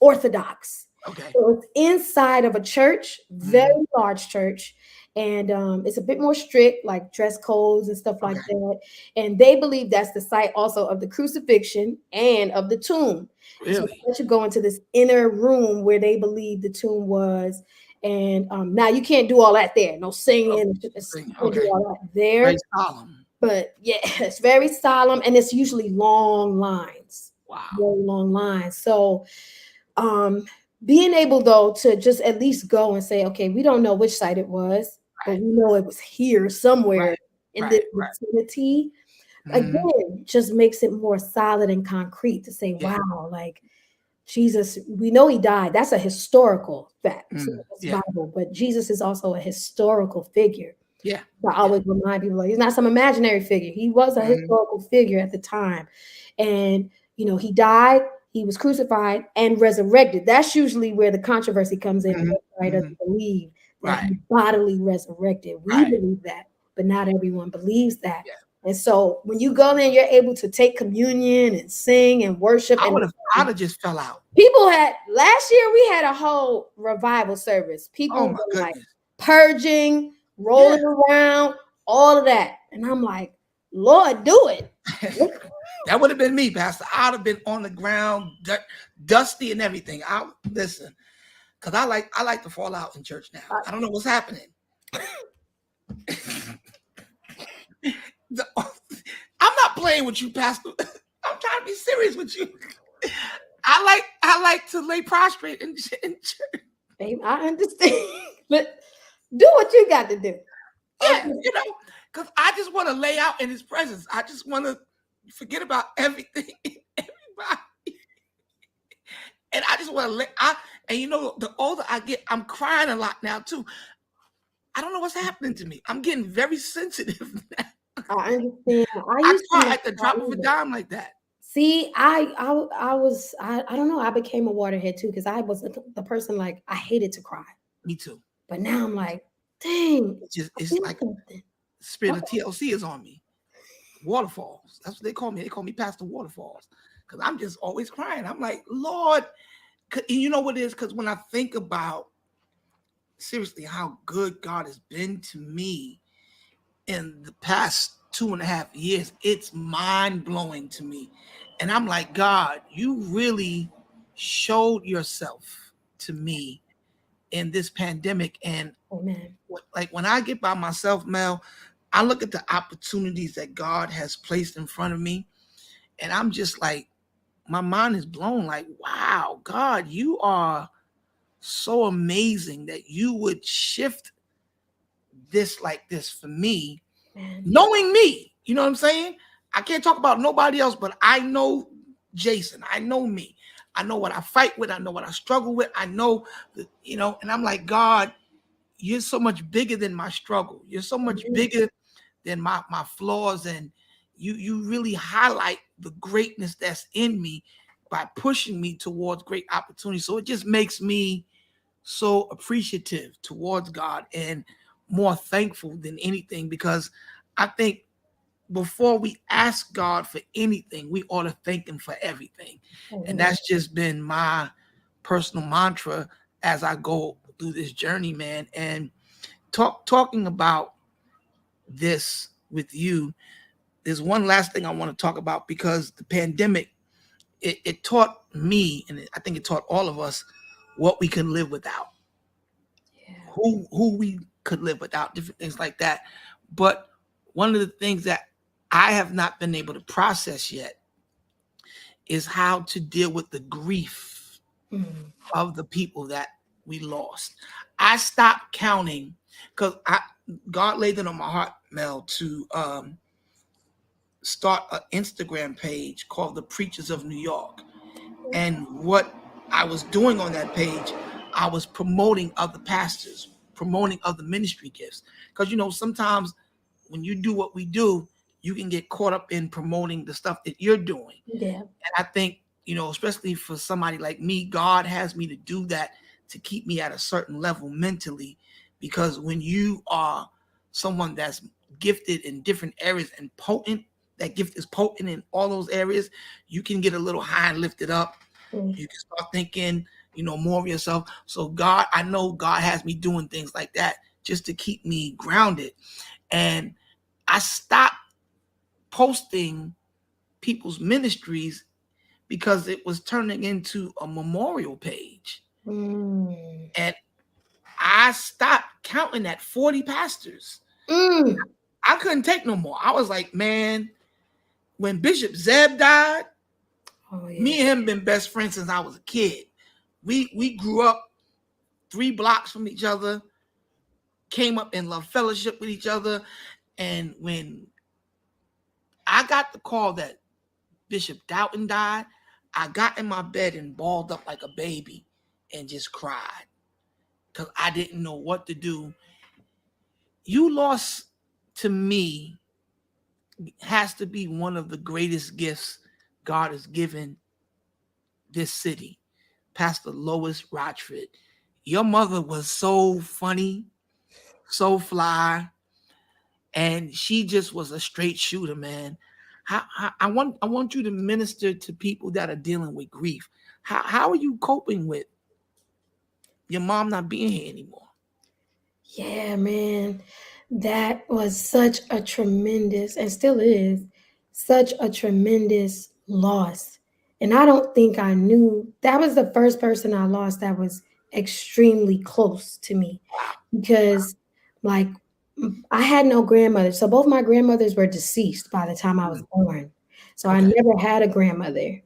orthodox. okay. So it's inside of a church, very Mm, large church, and it's a bit more strict, like dress codes and stuff like okay. that. And they believe that's the site also of the crucifixion and of the tomb. And so Really? they let you go into this inner room where they believe the tomb was. And now you can't do all that there. No Oh, singing. You can't do okay. all that there. Very solemn. But yeah, it's very solemn and it's usually long lines, Wow. very long lines. So um being able though to just at least go and say, okay, we don't know which site it was, but Right. we know it was here somewhere Right. in this Right. Right. vicinity. Hmm. Again, just makes it more solid and concrete to say, Yeah. wow, like Jesus, we know he died. That's a historical fact. It's not Mm, just yeah. Bible, but Jesus is also a historical figure. Yeah. I Yeah. always remind people like he's not some imaginary figure. He was a Hmm. historical figure at the time. And he died, he was crucified and resurrected. That's usually where the controversy comes in. Hmm. Everybody Hmm. doesn't believe that Right. he bodily resurrected. We Right. believe that, but not everyone believes that. Yeah. And so when you go in, you're able to take communion and sing and worship. I And would have. I'd have just fell out. people had last year we had a whole revival service. Oh People my were like goodness. purging, Yeah. rolling around, all of that. And I'm like, Lord, do it. That would have been me, Pastor. I'd have been on the ground, dusty and everything. I listen, because I like to fall out in church now. I don't know what's happening. I'm not playing with you, Pastor. I'm trying to be serious with you. I like to lay prostrate in church. Babe, I understand. But do what you got to do. Yeah, Okay. because I just want to lay out in His presence. I just want to forget about everything, everybody, and I just want to lay. And the older I get, I'm crying a lot now too. I don't know what's happening to me. I'm getting very sensitive now. I understand. I I used to cry not at the cry drop of a either. dime like that. See, I don't know. I became a waterhead too because I was the person like I hated to cry. Me too. But now I'm like, dang, I It's feel like something. the spirit of Okay. TLC is on me. Waterfalls. That's what they call me. They call me Pastor Waterfalls because I'm just always crying. I'm like, Lord, you know what it is? Because when I think about seriously how good God has been to me in the past 2.5 years, it's mind blowing to me. And I'm like, God, you really showed yourself to me in this pandemic. And Amen. like when I get by myself, Mel, I look at the opportunities that God has placed in front of me, and I'm just like, my mind is blown. Like, wow, God, you are so amazing that you would shift this like this for me, Man. knowing me. You know what I'm saying? I can't talk about nobody else, but I know Jason. I know me. I know what I fight with. I know what I struggle with. I know, and I'm like, God, you're so much bigger than my struggle. You're so much Amen. bigger than my flaws, and you really highlight the greatness that's in me by pushing me towards great opportunities. So it just makes me so appreciative towards God and more thankful than anything, because I think before we ask God for anything, we ought to thank Him for everything. And Amen. that's just been my personal mantra as I go through this journey, man. And talking about this with you, there's one last thing I want to talk about, because the pandemic, it taught me, and I think it taught all of us, what we can live without, Yeah. who we could live without, different things like that. But one of the things that I have not been able to process yet is how to deal with the grief Mm. of the people that we lost. I stopped counting because God laid it on my heart, Mel, to start an Instagram page called The Preachers of New York. And what I was doing on that page, I was promoting other pastors, promoting other ministry gifts. Because sometimes when you do what we do, you can get caught up in promoting the stuff that you're doing. Yeah. And I think, especially for somebody like me, God has me to do that to keep me at a certain level mentally. Because when you are someone that's gifted in different areas and potent, that gift is potent in all those areas, you can get a little high and lifted up. Mm. You can start thinking, more of yourself. So God, I know God has me doing things like that just to keep me grounded. And I stopped posting people's ministries because it was turning into a memorial page. Mm. And I stopped counting at 40 pastors. Mm. I couldn't take no more. I was like, man, when Bishop Zeb died, Oh yeah. me and him been best friends since I was a kid. We grew up 3 blocks from each other, came up in love fellowship with each other. And when I got the call that Bishop Doughton died, I got in my bed and balled up like a baby and just cried because I didn't know what to do. You lost, to me, has to be one of the greatest gifts God has given this city. Pastor Lois Rochford. Your mother was so funny, so fly, and she just was a straight shooter, man. I want you to minister to people that are dealing with grief. How are you coping with your mom not being here anymore? Yeah, man. That was such a tremendous, and still is, such a tremendous loss. And I don't think I knew that was the first person I lost that was extremely close to me because, like, I had no grandmother. So both my grandmothers were deceased by the time I was Mm, born. So I okay. never had a grandmother.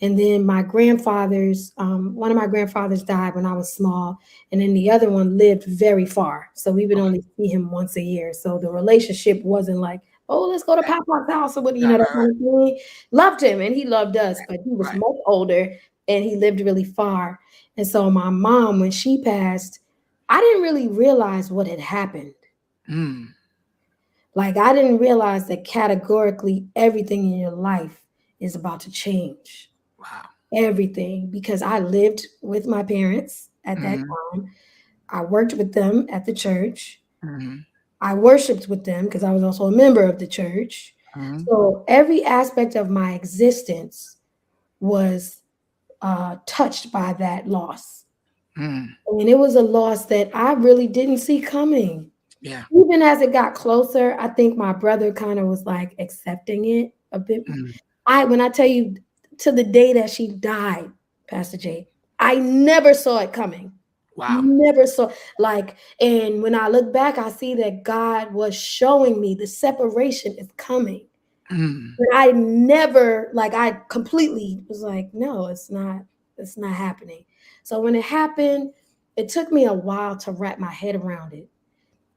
And then my grandfathers, one of my grandfathers died when I was small, and then the other one lived very far. So we would Okay. only see him once a year. So the relationship wasn't like, oh, let's go to Papa's house or what, Right, that right, right, kind of thing. Loved him and he loved us, but he was right. much older and he lived really far. And so my mom, when she passed, I didn't really realize what had happened. Mm, Like I didn't realize that categorically everything in your life is about to change, wow. everything, because I lived with my parents at that Mm-hmm, time. I worked with them at the church. mm-hmm, I worshiped with them because I was also a member of the church. mm-hmm, So every aspect of my existence was touched by that loss. mm, And it was a loss that I really didn't see coming. yeah. Even as it got closer, I think my brother kind of was like accepting it a bit. Mm, When I tell you to the day that she died, Pastor J, I never saw it coming. wow. Never saw like, and when I look back, I see that God was showing me the separation is coming. Mm, But I never, like, I completely was like, no, it's not happening. So when it happened, it took me a while to wrap my head around it.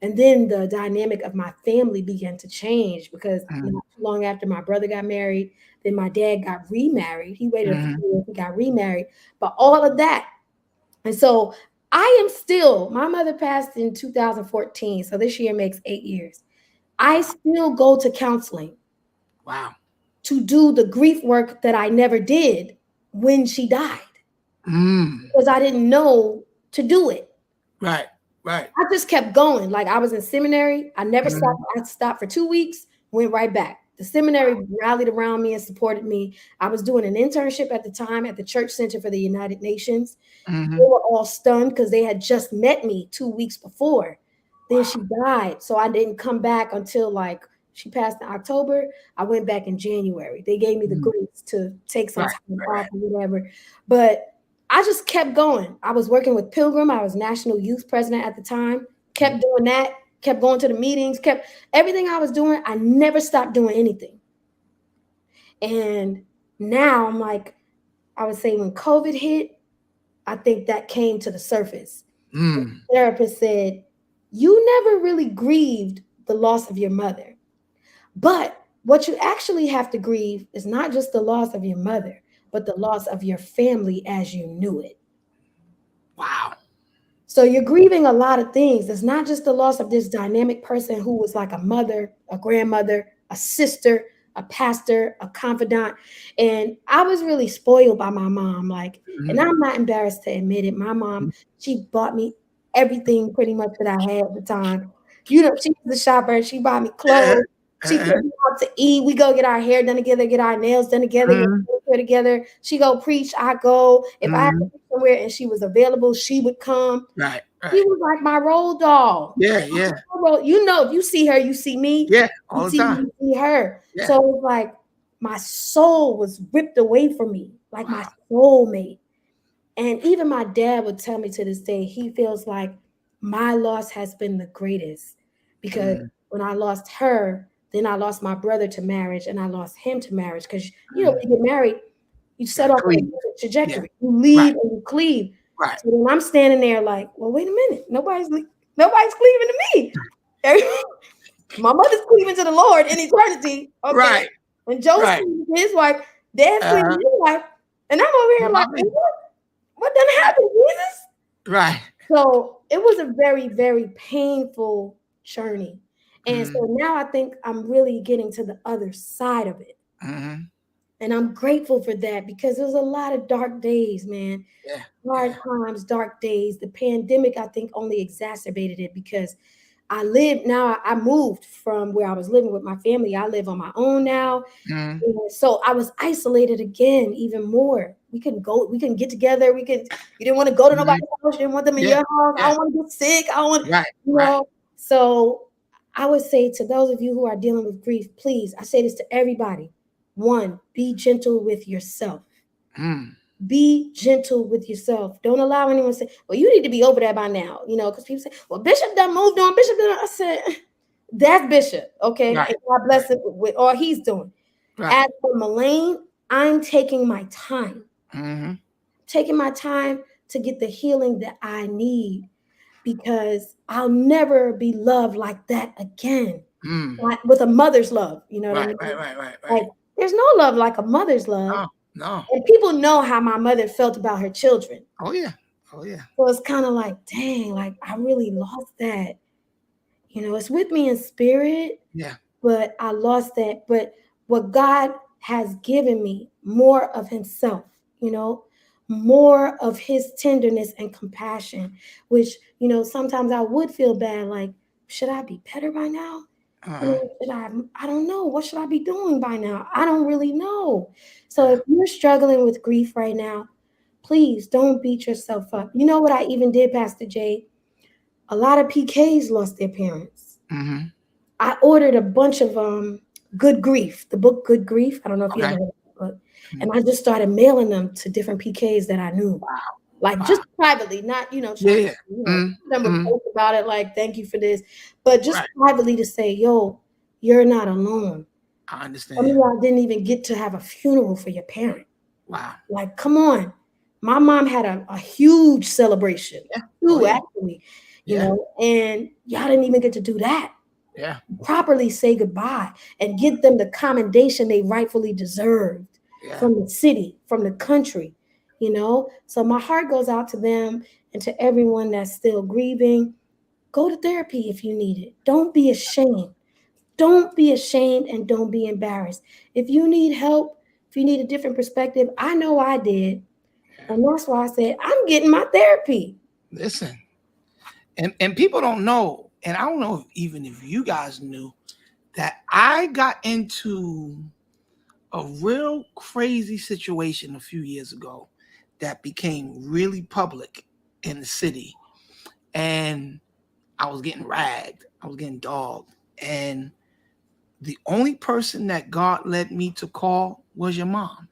And then the dynamic of my family began to change because mm, not too long after my brother got married, then my dad got remarried. He waited a few mm-hmm, years, he got remarried. But all of that. And so I am still, my mother passed in 2014. So this year makes 8 years. I wow. still go to counseling Wow. to do the grief work that I never did when she died Mm, because I didn't know to do it. right, right. I just kept going. Like I was in seminary. I never Mm-hmm, stopped. I stopped for 2 weeks, went right back. The wow. seminary rallied around me and supported me. I was doing an internship at the time at the Church Center for the United Nations. They Mm-hmm, were all stunned because they had just met me 2 weeks before. Then wow. she died. So I didn't come back until like she passed in October. I went back in January. They gave me the Mm, grace to take some right, time right, off right. or whatever. But I just kept going. I was working with Pilgrim. I was national youth president at the time. Mm, Kept doing that, kept going to the meetings, kept everything I was doing. I never stopped doing anything. And now I'm like, I would say when COVID hit, I think that came to the surface. mm, Therapist said, you never really grieved the loss of your mother. But what you actually have to grieve is not just the loss of your mother, but the loss of your family as you knew it. wow. So you're grieving a lot of things. It's not just the loss of this dynamic person who was like a mother, a grandmother, a sister, a pastor, a confidant. And I was really spoiled by my mom. Like, and Mhm. I'm not embarrassed to admit it. My mom, she bought me everything pretty much that I had at the time. You know, she was the shopper. She bought me Uh, clothes. She uh, took me out to eat. We go get our hair done together, get our nails done together, get mhm, our hair together. She go preach. I go. If I had to mhm. be somewhere and she was available, she would come. Right, She right. was like my road dog. Yeah, yeah, You know, if you see her, you see me. yeah. You All the see me, time. you see her. Yeah. So it was like my soul was ripped away from me, like my Wow. soulmate. And even my dad would tell me to this day, he feels like my loss has been the greatest because Mm, when I lost her, then I lost my brother to marriage and I lost him to marriage. Because, you know, mm. when you get married, you set Gotta off on a clean. different Yeah. trajectory. You Right, leave and you cleave. right, So then I'm standing there like, well, wait a minute. Nobody's cleaving to me. My mother's cleaving to the Lord in eternity. Okay. right, And Joe's right. cleaving to his wife. Dad's cleaving to Uh, his wife. And I'm over what here like, about me? what done happened, Jesus? Right. So it was a very, very painful journey. And Mm, so now I think I'm really getting to the other side of it. mhm. And I'm grateful for that because there was a lot of dark days, man. Yeah, Hard yeah. times, dark days. The pandemic, I think, only exacerbated it because I live now. I moved from where I was living with my family. I live on my own now. Mm, And so I was isolated again, even more. We couldn't go, we couldn't get together. You didn't want to go to mhm. nobody's house. You didn't want them in Yeah, your house. I yeah. don't want to get sick. I don't want, Right, you right. know. So I would say to those of you who are dealing with grief, please, I say this to everybody. One, be gentle with yourself. Mm, Be gentle with yourself. Don't allow anyone to say, well, you need to be over that by now, you know, because people say, well, Bishop done moved on. Bishop done. I said, that's Bishop, okay? right, And God right, bless it with all he's doing. right. As for Melaine, I'm taking my time, Mhm. taking my time to get the healing that I need because I'll never be loved like that again. Mm. Like with a mother's love, you know what I Right, mean? right, right, right, right. Like there's no love like a mother's love. No, no. And people know how my mother felt about her children. Oh yeah, oh yeah. So it's kind of like, dang, like I really lost that. You know, it's with me in spirit, Yeah. but I lost that. But what God has given me more of Himself, you know, more of His tenderness and compassion, which, you know, sometimes I would feel bad like, should I be better by now? You Uh-huh. know, I don't know. What should I be doing by now? I don't really know. So Yeah. if you're struggling with grief right now, please don't beat yourself up. You know what I even did, Pastor Jay? A lot of PKs lost their parents. Mhm. I ordered a bunch of Good Grief, the book Good Grief. I don't know if you ever Okay. heard of that book. Mm. And I just started mailing them to different PKs that I knew. Wow, Like wow. just privately, not Yeah, trying to, yeah. Mm, some of them would mm. post about it, like thank you for this, but just Right. privately to say, yo, you're not alone. I Some of understand. y'all didn't even get to have a funeral for your parent. Wow. Like, come on. My mom had a huge celebration, Yeah. Oh too, yeah. actually, Yeah. and y'all didn't even get to do that. Yeah. Properly say goodbye and give them the commendation they rightfully deserved Yeah. from the city, from the country. So my heart goes out to them and to everyone that's still grieving. Go to therapy if you need it. Don't be ashamed. Don't be ashamed and don't be embarrassed. If you need help, if you need a different perspective, I know I did. Yeah. And that's why I said, I'm getting my therapy. Listen, and people don't know, and I don't know even if you guys knew that I got into a real crazy situation a few years ago that became really public in the city, and I was getting ragged, I was getting dogged, and the only person that God led me to call was your mom.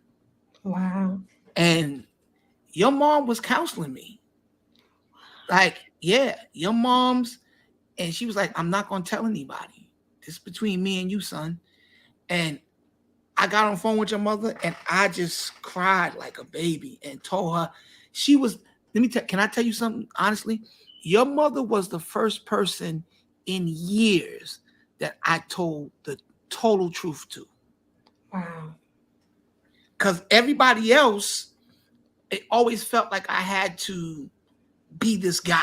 Wow. And your mom was counseling me. Like, yeah, your mom's, and she was like, I'm not gonna tell anybody. This is between me and you, son. And I got on the phone with your mother and I just cried like a baby and told her she was, can I tell you something honestly? Your mother was the first person in years that I told the total truth to. Wow. Because everybody else, it always felt like I had to be this guy.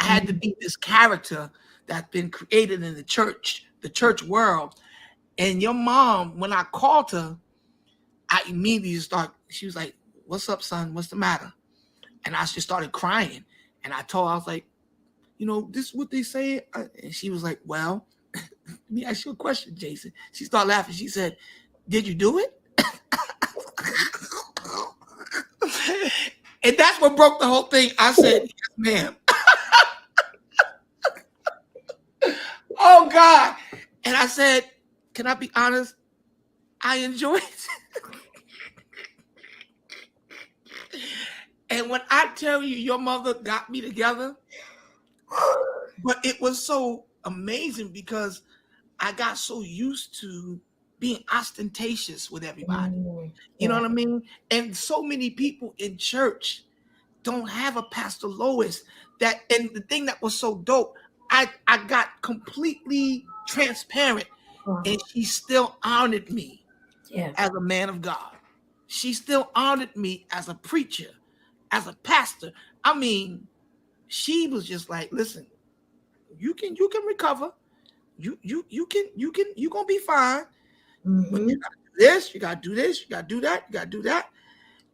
I had to be this character that's been created in the church world. And your mom, when I called her, I immediately she was like, "What's up, son? What's the matter?" And I just started crying. And I told her, I was like, this is what they say. And she was like, "Well, let me ask you a question, Jason." She started laughing. She said, "Did you do it?" And that's what broke the whole thing. I said, "Yes, ma'am." Oh, God. And I said, "Can I be honest? I enjoyed it." And when I tell you your mother got me together, but it was so amazing because I got so used to being ostentatious with everybody. You know Yeah. what I mean? And so many people in church don't have a Pastor Lois. And the thing that was so dope, I got completely transparent, and she still honored me Yeah. as a man of God. She still honored me as a preacher, as a pastor. I mean, she was just like, "Listen, you can recover. You're gonna be fine. But you gotta do this, you gotta do this, you gotta do that, you gotta do that."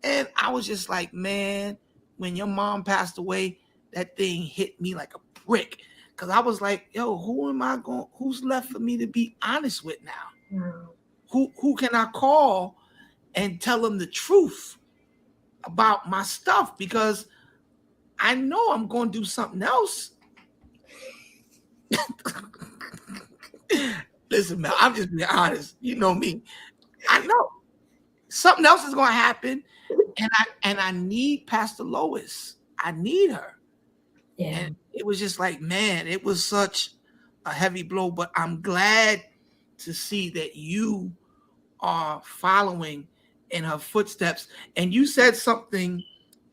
And I was just like, man, when your mom passed away, that thing hit me like a brick. Cause I was like, yo, who's left for me to be honest with now? Who can I call and tell them the truth about my stuff? Because I know I'm gonna do something else. Listen, man, I'm just being honest. You know me. I know something else is gonna happen. And I need Pastor Lois. I need her. Yeah. And it was just like, man, it was such a heavy blow. But I'm glad to see that you are following in her footsteps. And you said something.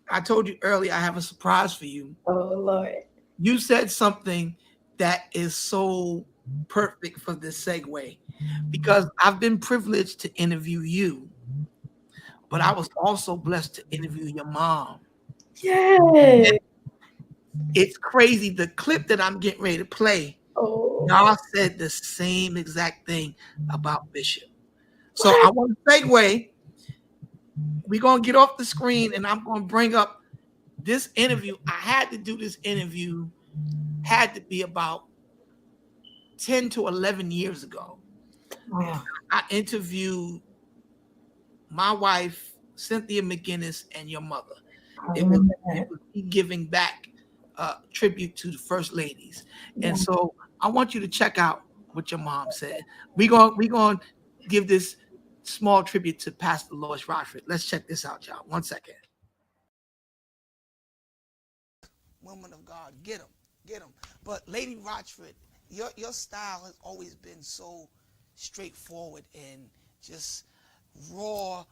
I told you earlier, I have a surprise for you. Oh, Lord. You said something that is so perfect for this segue, because I've been privileged to interview you, but I was also blessed to interview your mom. Yes. It's crazy. The clip that I'm getting ready to play, Oh. y'all said the same exact thing about Bishop. So I What? want to segue. We're going to get off the screen and I'm going to bring up this interview. I had to do this interview, had to be about 10 to 11 years ago. Wow. I interviewed my wife, Cynthia McGinnis, and your mother. I It was, remember it that. was me giving back tribute to the first ladies. Yeah. And so I want you to check out what your mom said. We're going to give this small tribute to Pastor Lois Rochford. Let's check this out, y'all. 1 second. Woman of God, get them, get them. But Lady Rochford, your style has always been so straightforward and just raw.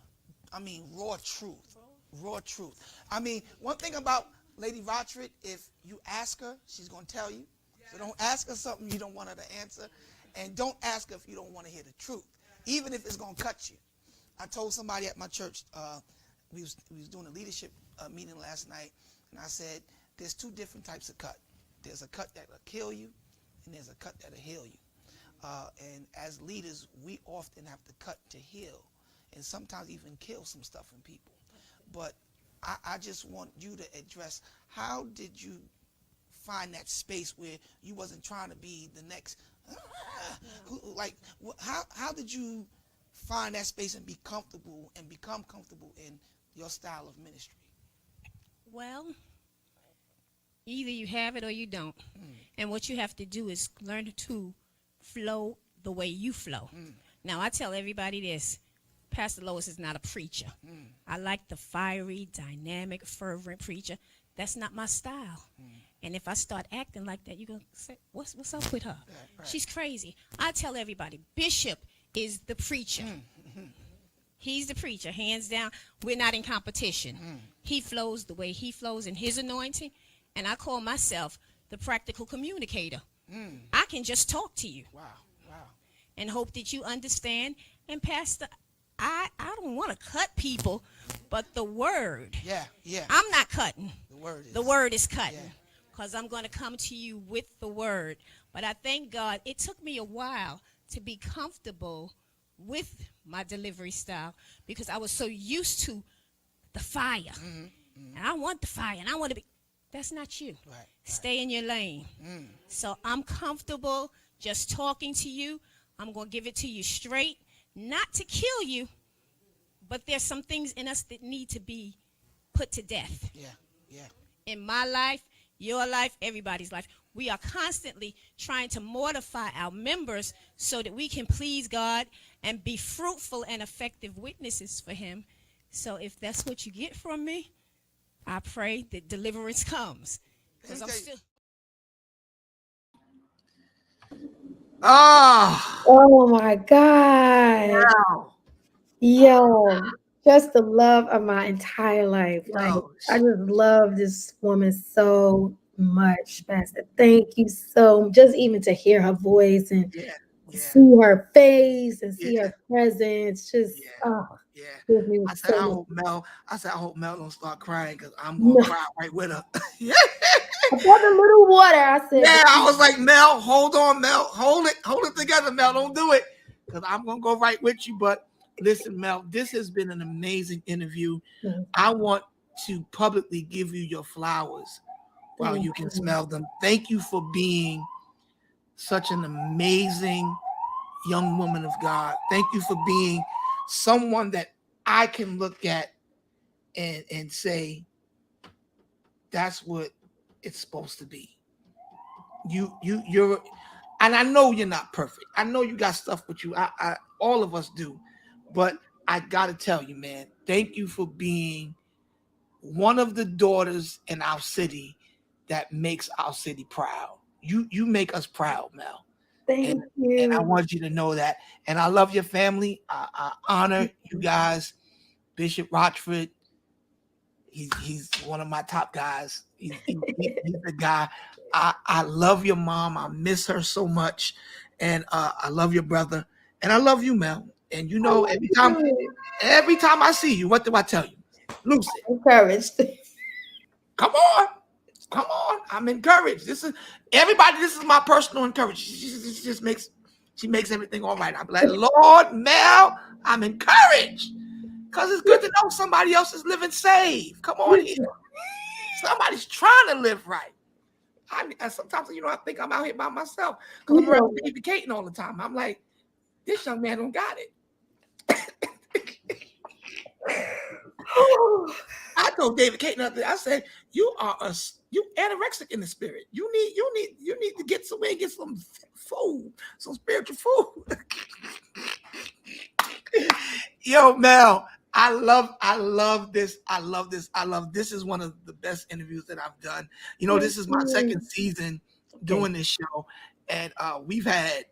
I mean, raw truth. Raw truth. I mean, one thing about Lady Rochford, if you ask her, she's going to tell you. So don't ask her something you don't want her to answer. And don't ask her if you don't want to hear the truth, even if it's going to cut you. I told somebody at my church, we was doing a leadership meeting last night, and I said, there's two different types of cut. There's a cut that'll kill you, and there's a cut that'll heal you. And as leaders, we often have to cut to heal, and sometimes even kill some stuff in people. But I just want you to address, how did you find that space where you wasn't trying to be the next, how did you find that space and be comfortable and become comfortable in your style of ministry? Well, either you have it or you don't. And what you have to do is learn to flow the way you flow. Now, I tell everybody this. Pastor Lois is not a preacher. I like the fiery, dynamic, fervent preacher. That's not my style. And if I start acting like that, you're going to say, what's up with her? Right. She's crazy. I tell everybody, Bishop is the preacher. He's the preacher, hands down. We're not in competition. He flows the way he flows in his anointing. And I call myself the practical communicator. I can just talk to you. Wow. And hope that you understand. And Pastor, I don't want to cut people, but the word. Yeah. I'm not cutting. The word is. The word is cutting. Yeah. because I'm going to come to you with the word. But I thank God it took me a while to be comfortable with my delivery style because I was so used to the fire. And I want the fire and I want to be. That's not you. Right. Stay in your lane. So I'm comfortable just talking to you. I'm going to give it to you straight, not to kill you, but there's some things in us that need to be put to death. Yeah. Yeah. In my life, your life, everybody's life. We are constantly trying to mortify our members so that we can please God and be fruitful and effective witnesses for him. So if that's what you get from me, I pray that deliverance comes. Because I'm still. Ah, Oh my God. wow. Yo, just the love of my entire life. Like, Yo, I just love this woman so much, Pastor. Thank you so just even to hear her voice and yeah, to yeah, see her face and see yeah, her presence. Just yeah, oh, yeah. gives me I said, so much. I said, I hope Mel don't start crying because I'm gonna No, cry right with her. Yeah. I brought a little water. I said, Yeah, I was like, Mel, hold on, Mel, hold it together, Mel, don't do it, because I'm gonna go right with you. But listen, Mel, this has been an amazing interview. I want to publicly give you your flowers while thank you can you. smell them. Thank you for being such an amazing young woman of God. Thank you for being someone that I can look at and say that's what it's supposed to be. You're, and I know you're not perfect. I know you got stuff with you. I all of us do, but I gotta tell you, man, thank you for being one of the daughters in our city that makes our city proud. You make us proud, Mel. And Thank and I you. want you to know that. And I love your family. I honor you guys. Bishop Rochford, he's one of my top guys. He's the guy. I love your mom. I miss her so much, and I love your brother, and I love you, Mel. And you I know, love you. every time I see you, what do I tell you? Lucy, Encouraged. come on, come on. I'm encouraged. This is everybody. This is my personal encouragement. She just makes she makes everything all right. I'm like, Lord, Mel, I'm encouraged because it's good to know somebody else is living saved. Come on here. Somebody's trying to live right. Sometimes, I think I'm out here by myself because You I'm around know, David Caton all the time. I'm like, this young man don't got it. I told David Caton the other day, I said, you anorexic in the spirit. You need to get somewhere and get some food, some spiritual food. Yo, Mel, I love this. This is one of the best interviews that I've done. thank This is my you. second season Okay. doing this show, and we've had,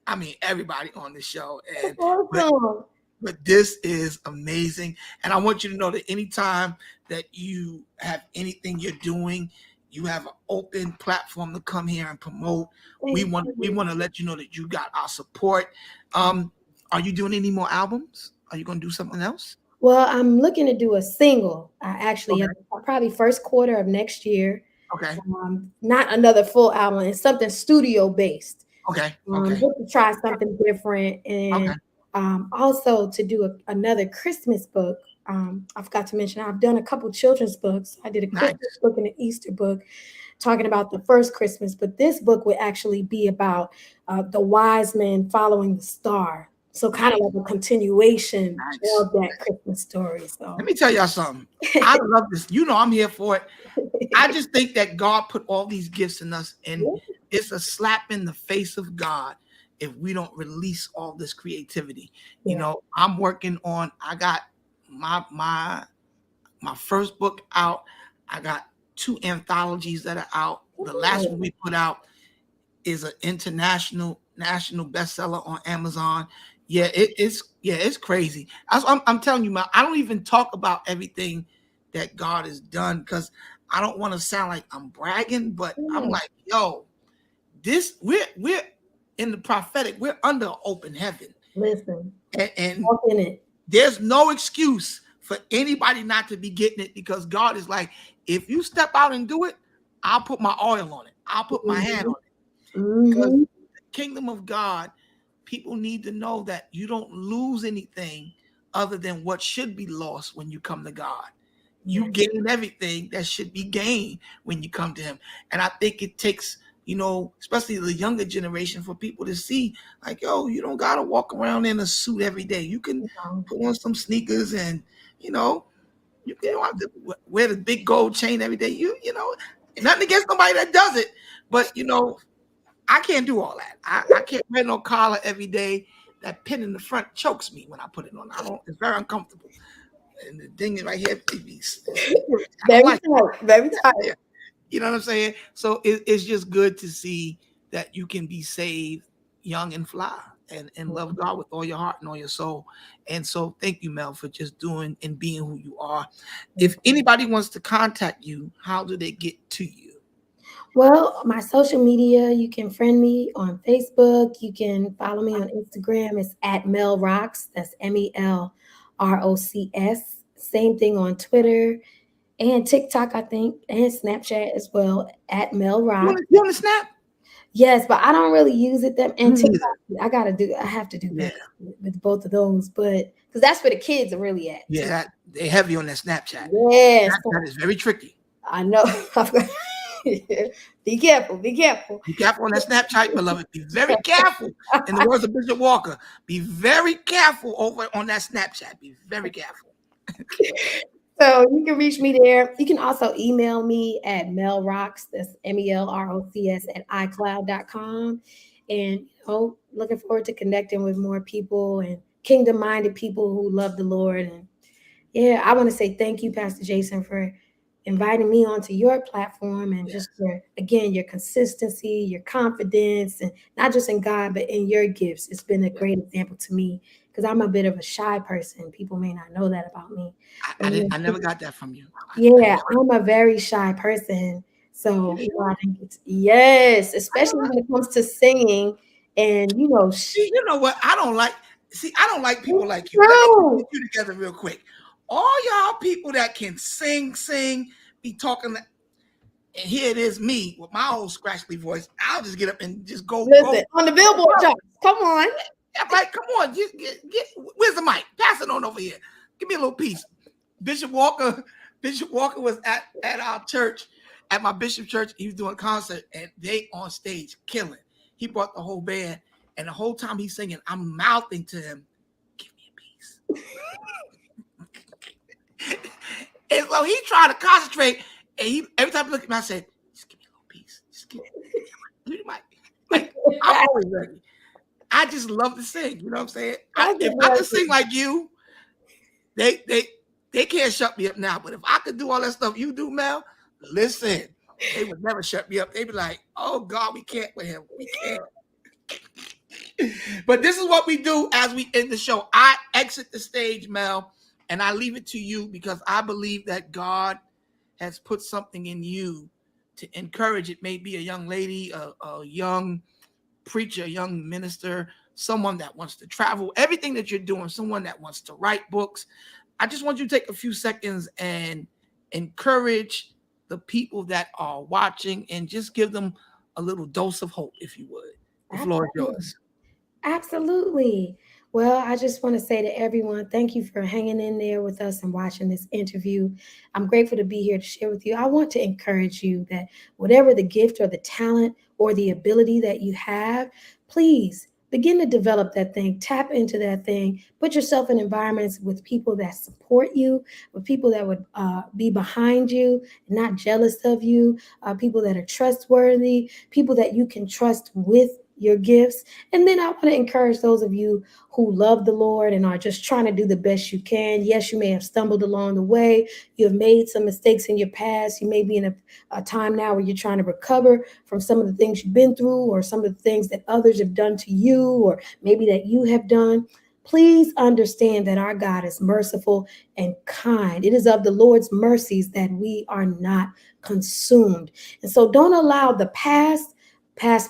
I mean, everybody on the show, That's but awesome. but this is amazing. And I want you to know that anytime that you have anything you're doing, you have an open platform to come here and promote. We Thank want we you. want to let you know that you got our support. Um, are you doing any more albums? Are you going to do something else? Well, I'm looking to do a single. Actually, Okay. probably first quarter of next year. Okay. Not another full album. It's something studio based. Okay. Okay. Just to try something different, Okay. and also to do another Christmas book. I forgot to mention I've done a couple children's books. I did a Christmas Nice. book and an Easter book, talking about the first Christmas. But this book would actually be about the wise men following the star. So kind of Nice. like a continuation Nice. of that Christmas story. Let So me tell y'all something. I love this. I'm here for it. I just think that God put all these gifts in us, and it's a slap in the face of God if we don't release all this creativity. yeah. I'm working on. I got my first book out. I got two anthologies that are out. The last one we put out is an international national bestseller on Amazon. Yeah, it's crazy. I'm telling you, man. I don't even talk about everything that God has done because I don't want to sound like I'm bragging, but I'm Yeah. like, yo, this we're in the prophetic. We're under open heaven, Listen, and walk in it. there's no excuse for anybody not to be getting it because God is like, if you step out and do it, I'll put my oil on it. I'll put my hand on it. Because Mm-hmm. the kingdom of God, people need to know that you don't lose anything other than what should be lost when you come to God. You Yes. gain everything that should be gained when you come to Him. And I think it takes, especially the younger generation, for people to see, like, yo, you don't got to walk around in a suit every day. You can No. put on some sneakers and, you know, you don't have to wear the big gold chain every day. Nothing against nobody that does it, but I can't do all that. I can't wear no collar every day. That pin in the front chokes me when I put it on. I don't. It's very uncomfortable. And the thing is right here, I don't Very like it. tight. Very tight. Yeah. You know what I'm saying? So it's just good to see that you can be saved young and fly and love God with all your heart and all your soul. And so thank you, Mel, for just doing and being who you are. If anybody wants to contact you, how do they get to you? Well, my social media, you can friend me on Facebook. You can follow me on Instagram. It's at Mel Rocks. That's MELROCS. Same thing on Twitter and TikTok, I think, and Snapchat as well at Mel You Rocks. want to, you want to snap? Yes, but I don't really use it. Them and Me TikTok, neither. I have to do Yeah. better with both of those. But because that's where the kids are really at too. Yeah, they heavy on that Snapchat. Yes, Snapchat is very tricky. I know. Be careful. Be careful. Be careful on that Snapchat, beloved. Be very careful. In the words of Bishop Walker, be very careful over on that Snapchat. Be very careful. So you can reach me there. You can also email me at melrocks, that's MELROCS at iCloud.com. And looking forward to connecting with more people and kingdom-minded people who love the Lord. And yeah, I want to say thank you, Pastor Jason, for inviting me onto your platform and Yes. just again, your consistency, your confidence, and not just in God, but in your gifts. It's been a great example to me because I'm a bit of a shy person. People may not know that about me. I But didn't. I never got that from you. I yeah, never. I'm a very shy person. You So, sure? I think yes, I especially never. when it comes to singing and See, you know what? I don't like. See, I don't like people it's like you. Let me true. get you together real quick. All y'all people that can sing, be talking, and here it is, me with my old scratchy voice. I'll just get up and just go. Listen, on the Billboard charts. Come on. I'm like, come on, just get. Where's the mic? Pass it on over here. Give me a little piece. Bishop Walker. Bishop Walker was at our church, at my bishop church. He was doing a concert, and they on stage killing. He brought the whole band, and the whole time he's singing, I'm mouthing to him, "Give me a piece." And so he tried to concentrate, and he every time he looked at me, I said, "Just give me a little piece. Just give me the mic." Like I'm always ready. I just love to sing. You know what I'm saying? I If get I could nervous. sing like you, they can't shut me up now. But if I could do all that stuff you do, Mel, listen, they would never shut me up. They'd be like, "Oh God, we can't with him. We can't." But this is what we do as we end the show. I exit the stage, Mel, and I leave it to you because I believe that God has put something in you to encourage. It may be a young lady, a young preacher, a young minister, someone that wants to travel, everything that you're doing, someone that wants to write books. I just want you to take a few seconds and encourage the people that are watching and just give them a little dose of hope, if you would. The floor is Absolutely. yours. Absolutely. Well, I just want to say to everyone, thank you for hanging in there with us and watching this interview. I'm grateful to be here to share with you. I want to encourage you that whatever the gift or the talent or the ability that you have, please begin to develop that thing, tap into that thing, put yourself in environments with people that support you, with people that would be behind you, not jealous of you, people that are trustworthy, people that you can trust with your gifts. And then I want to encourage those of you who love the Lord and are just trying to do the best you can. Yes, you may have stumbled along the way. You have made some mistakes in your past. You may be in a time now where you're trying to recover from some of the things you've been through or some of the things that others have done to you or maybe that you have done. Please understand that our God is merciful and kind. It is of the Lord's mercies that we are not consumed. And so don't allow the past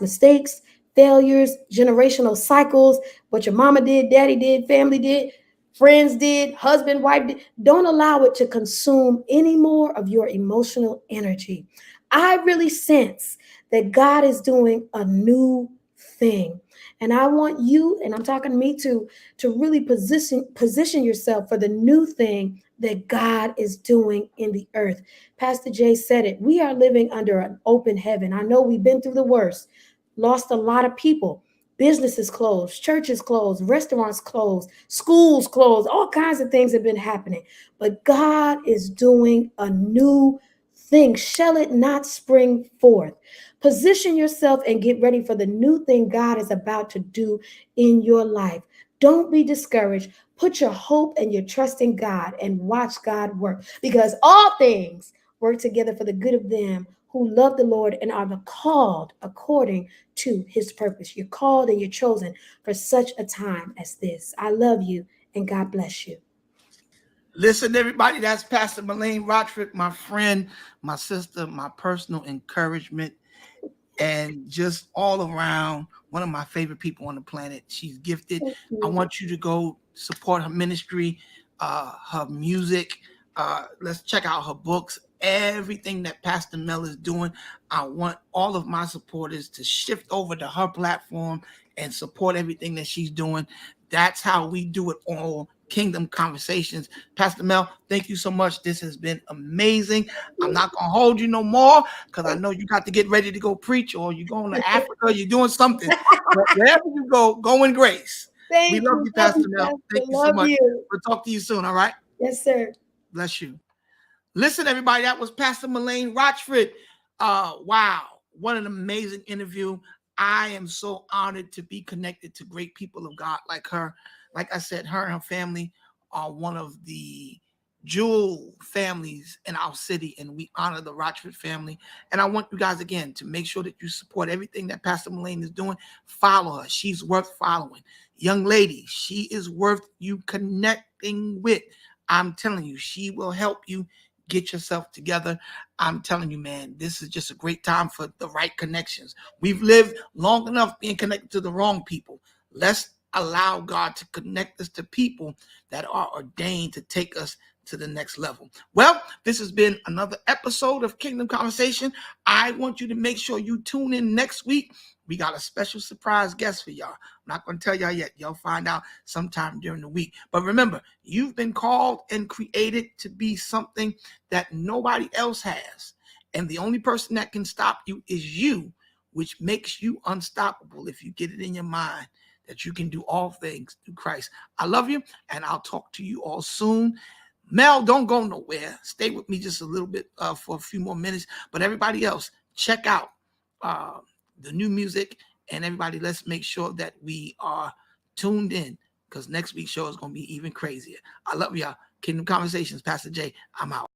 mistakes, failures, generational cycles, what your mama did, daddy did, family did. friends did, husband, wife did. Don't allow it to consume any more of your emotional energy. I really sense that God is doing a new thing. And I want you, and I'm talking to me too, to really position yourself for the new thing that God is doing in the earth. Pastor Jay said it. We are living under an open heaven. I know we've been through the worst, lost a lot of people. Businesses closed, churches closed, restaurants closed, schools closed, all kinds of things have been happening. But God is doing a new thing. Shall it not spring forth? Position yourself and get ready for the new thing God is about to do in your life. Don't be discouraged. Put your hope and your trust in God and watch God work, because all things work together for the good of them who love the Lord and are the called according to his purpose. You're called and you're chosen for such a time as this. I love you and God bless you. Listen, everybody, that's Pastor Melaine Rochford, my friend, my sister, my personal encouragement, and just all around one of my favorite people on the planet. She's gifted. Thank I you. want you to go support her ministry, her music. Let's check out her books, everything that Pastor Mel is doing. I want all of my supporters to shift over to her platform and support everything that she's doing. That's how we do it on Kingdom Conversations. Pastor Mel, thank you so much. This has been amazing. I'm not going to hold you no more because I know you got to get ready to go preach, or you're going to Africa, you're doing something. But wherever you go in grace. We Thank love you. you, Love Pastor you, Mel. Pastor. Thank you so Love much. you. We'll talk to you soon, all right? Yes, sir. Bless you. Listen, everybody, that was Pastor Melaine Rochford. Wow, what an amazing interview. I am so honored to be connected to great people of God like her. Like I said, her and her family are one of the jewel families in our city, and we honor the Rochford family. And I want you guys, again, to make sure that you support everything that Pastor Melaine is doing. Follow her. She's worth following. Young lady, she is worth you connecting with. I'm telling you, she will help you get yourself together. I'm telling you, man, this is just a great time for the right connections. We've lived long enough being connected to the wrong people. Let's allow God to connect us to people that are ordained to take us to the next level. Well, this has been another episode of Kingdom Conversation. I want you to make sure you tune in next week. We got a special surprise guest for y'all. I'm not going to tell y'all yet. Y'all find out sometime during the week. But remember, you've been called and created to be something that nobody else has. And the only person that can stop you is you, which makes you unstoppable if you get it in your mind that you can do all things through Christ. I love you, and I'll talk to you all soon. Mel, don't go nowhere. Stay with me just a little bit for a few more minutes. But everybody else, check out uh, the new music. And everybody, let's make sure that we are tuned in, because next week's show is going to be even crazier. I love y'all. Kingdom Conversations, Pastor Jay. I'm out.